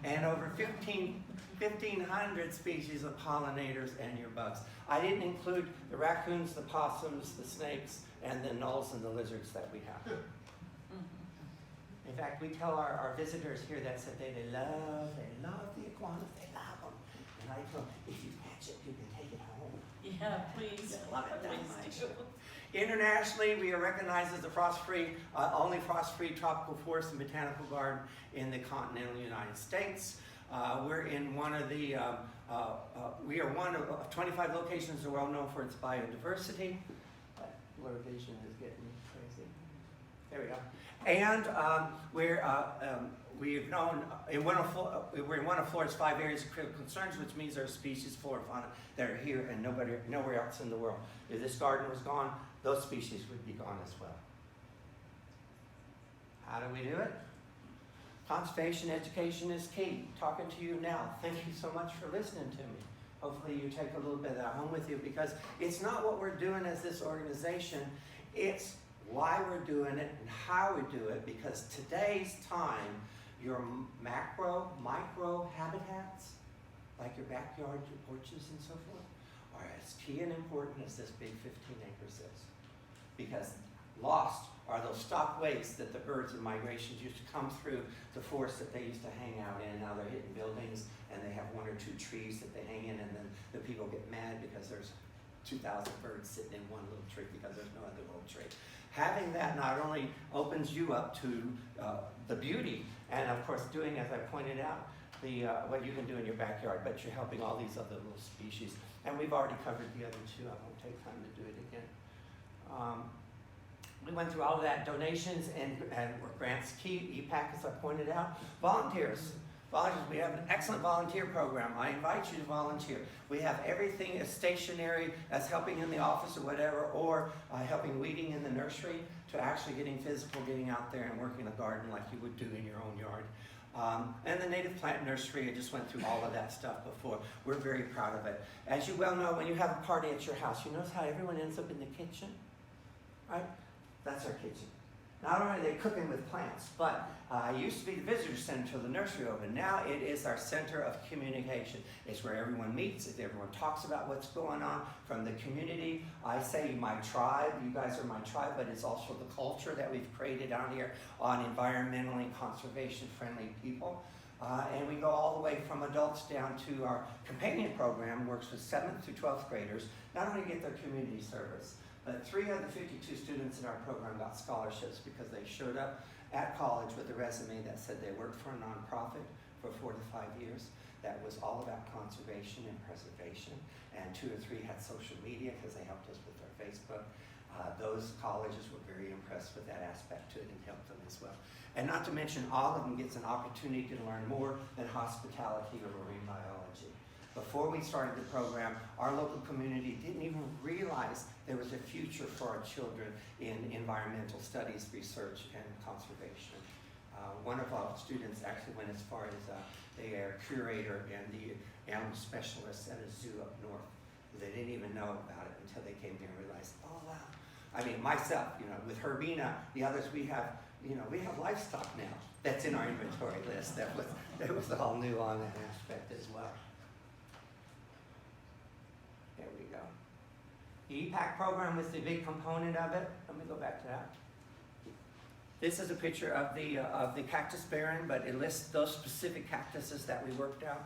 and over 1,500 species of pollinators and your bugs. I didn't include the raccoons, the possums, the snakes, and the gnolls and the lizards that we have. In fact, we tell our visitors here that said they love the iguanas, they love them. And I tell them, if you catch it, you can take it home. Yeah, please. They love it that Please much. do. Internationally, we are recognized as the only frost-free tropical forest and botanical garden in the continental United States. We're in one of the, we are one of 25 locations that are well known for its biodiversity. That blur vision is getting crazy. There we go. And we're in one of Florida's 5 areas of critical concerns, which means there are species, flora, fauna that are here and nowhere else in the world. If this garden was gone, those species would be gone as well. How do we do it? Conservation education is key. Talking to you now. Thank you so much for listening to me. Hopefully you take a little bit of that home with you, because it's not what we're doing as this organization, it's why we're doing it and how we do it, because today's time, your macro, micro habitats, like your backyard, your porches and so forth, are as key and important as this big 15 acres is. Because lost are those stock wastes that the birds and migrations used to come through the forest that they used to hang out in. Now they're hitting buildings and they have 1 or 2 trees that they hang in, and then the people get mad because there's 2,000 birds sitting in one little tree because there's no other little tree. Having that not only opens you up to the beauty, and of course doing, as I pointed out, what you can do in your backyard, but you're helping all these other little species. And we've already covered the other 2. I won't take time to do it again. We went through all of that, donations and grants key, EPAC, as I pointed out. Volunteers. We have an excellent volunteer program. I invite you to volunteer. We have everything as stationary as helping in the office or whatever, or helping weeding in the nursery, to actually getting physical, getting out there and working a garden like you would do in your own yard. And the native plant nursery, I just went through all of that stuff before. We're very proud of it. As you well know, when you have a party at your house, you notice how everyone ends up in the kitchen, right? That's our kitchen. Not only are they cooking with plants, but it used to be the visitor center until the nursery opened. Now it is our center of communication. It's where everyone meets, if everyone talks about what's going on from the community. I say my tribe, you guys are my tribe, but it's also the culture that we've created out here on environmentally conservation-friendly people. And we go all the way from adults down to our companion program, works with 7th through 12th graders, not only get their community service, But 3 of the 52 students in our program got scholarships because they showed up at college with a resume that said they worked for a nonprofit for 4 to 5 years that was all about conservation and preservation. And 2 or 3 had social media because they helped us with our Facebook. Those colleges were very impressed with that aspect to it and helped them as well. And not to mention, all of them gets an opportunity to learn more than hospitality or marine biology. Before we started the program, our local community didn't even realize there was a future for our children in environmental studies, research, and conservation. One of our students actually went as far as they are curator and the animal specialist at a zoo up north. They didn't even know about it until they came here and realized, oh wow. I mean, myself, with Herbina, the others, we have livestock now that's in our inventory list. That was all new on that aspect as well. There we go. The EPAC program was the big component of it. Let me go back to that. This is a picture of the cactus barren, but it lists those specific cactuses that we worked out.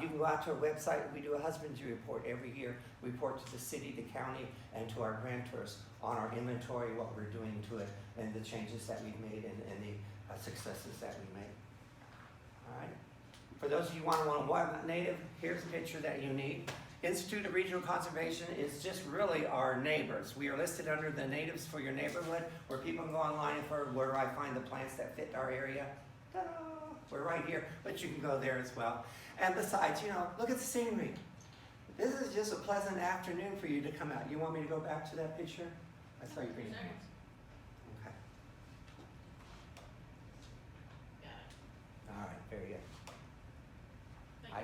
You can go out to our website. We do a husbandry report every year. We report to the city, the county, and to our grantors on our inventory, what we're doing to it, and the changes that we've made and the successes that we made. All right. For those of you who want to know what native, here's a picture that you need. Institute of Regional Conservation is just really our neighbors. We are listed under the natives for your neighborhood, where people can go online for where I find the plants that fit our area. Ta-da! We're right here, but you can go there as well. And besides, look at the scenery. This is just a pleasant afternoon for you to come out. You want me to go back to that picture? I saw you bring it. Okay. All right, very good. I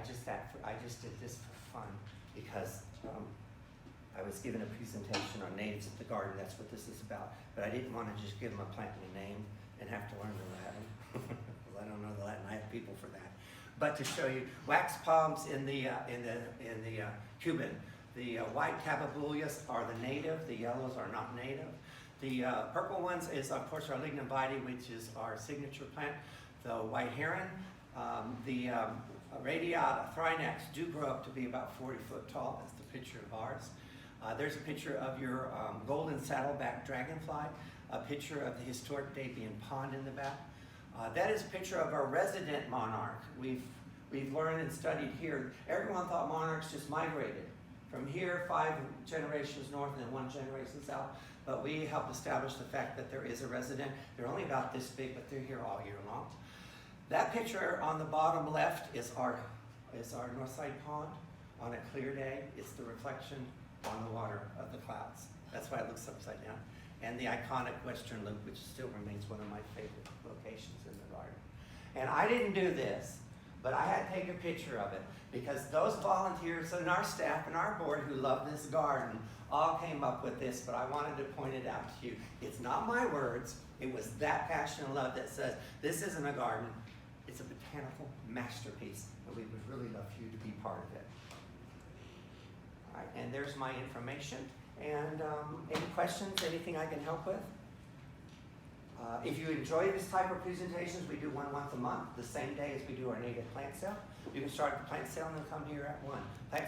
just did this for fun because I was given a presentation on natives at the garden. That's what this is about. But I didn't want to just give them a plant and a name and have to learn the Latin. Well, I don't know the Latin. I have people for that. But to show you, wax palms in the Cuban. The white tababulias are the native. The yellows are not native. The purple ones is, of course, our lignum vitae, which is our signature plant. The white heron, the radiata, thrinax do grow up to be about 40 foot tall. That's the picture of ours. There's a picture of your golden saddleback dragonfly, a picture of the historic Dabian pond in the back. That is a picture of our resident monarch. We've learned and studied here. Everyone thought monarchs just migrated from here 5 generations north and 1 generation south, but we helped establish the fact that there is a resident. They're only about this big, but they're here all year long. That picture on the bottom left is our Northside Pond on a clear day. It's the reflection on the water of the clouds. That's why it looks upside down. And the iconic Western Loop, which still remains one of my favorite locations in the garden. And I didn't do this, but I had to take a picture of it because those volunteers and our staff and our board who love this garden all came up with this, but I wanted to point it out to you. It's not my words. It was that passion and love that says, this isn't a garden. It's a botanical masterpiece, and we would really love for you to be part of it. All right, and there's my information. And any questions, anything I can help with? If you enjoy this type of presentations, we do one once a month, the same day as we do our native plant sale. You can start at the plant sale and then come here at 1. Plant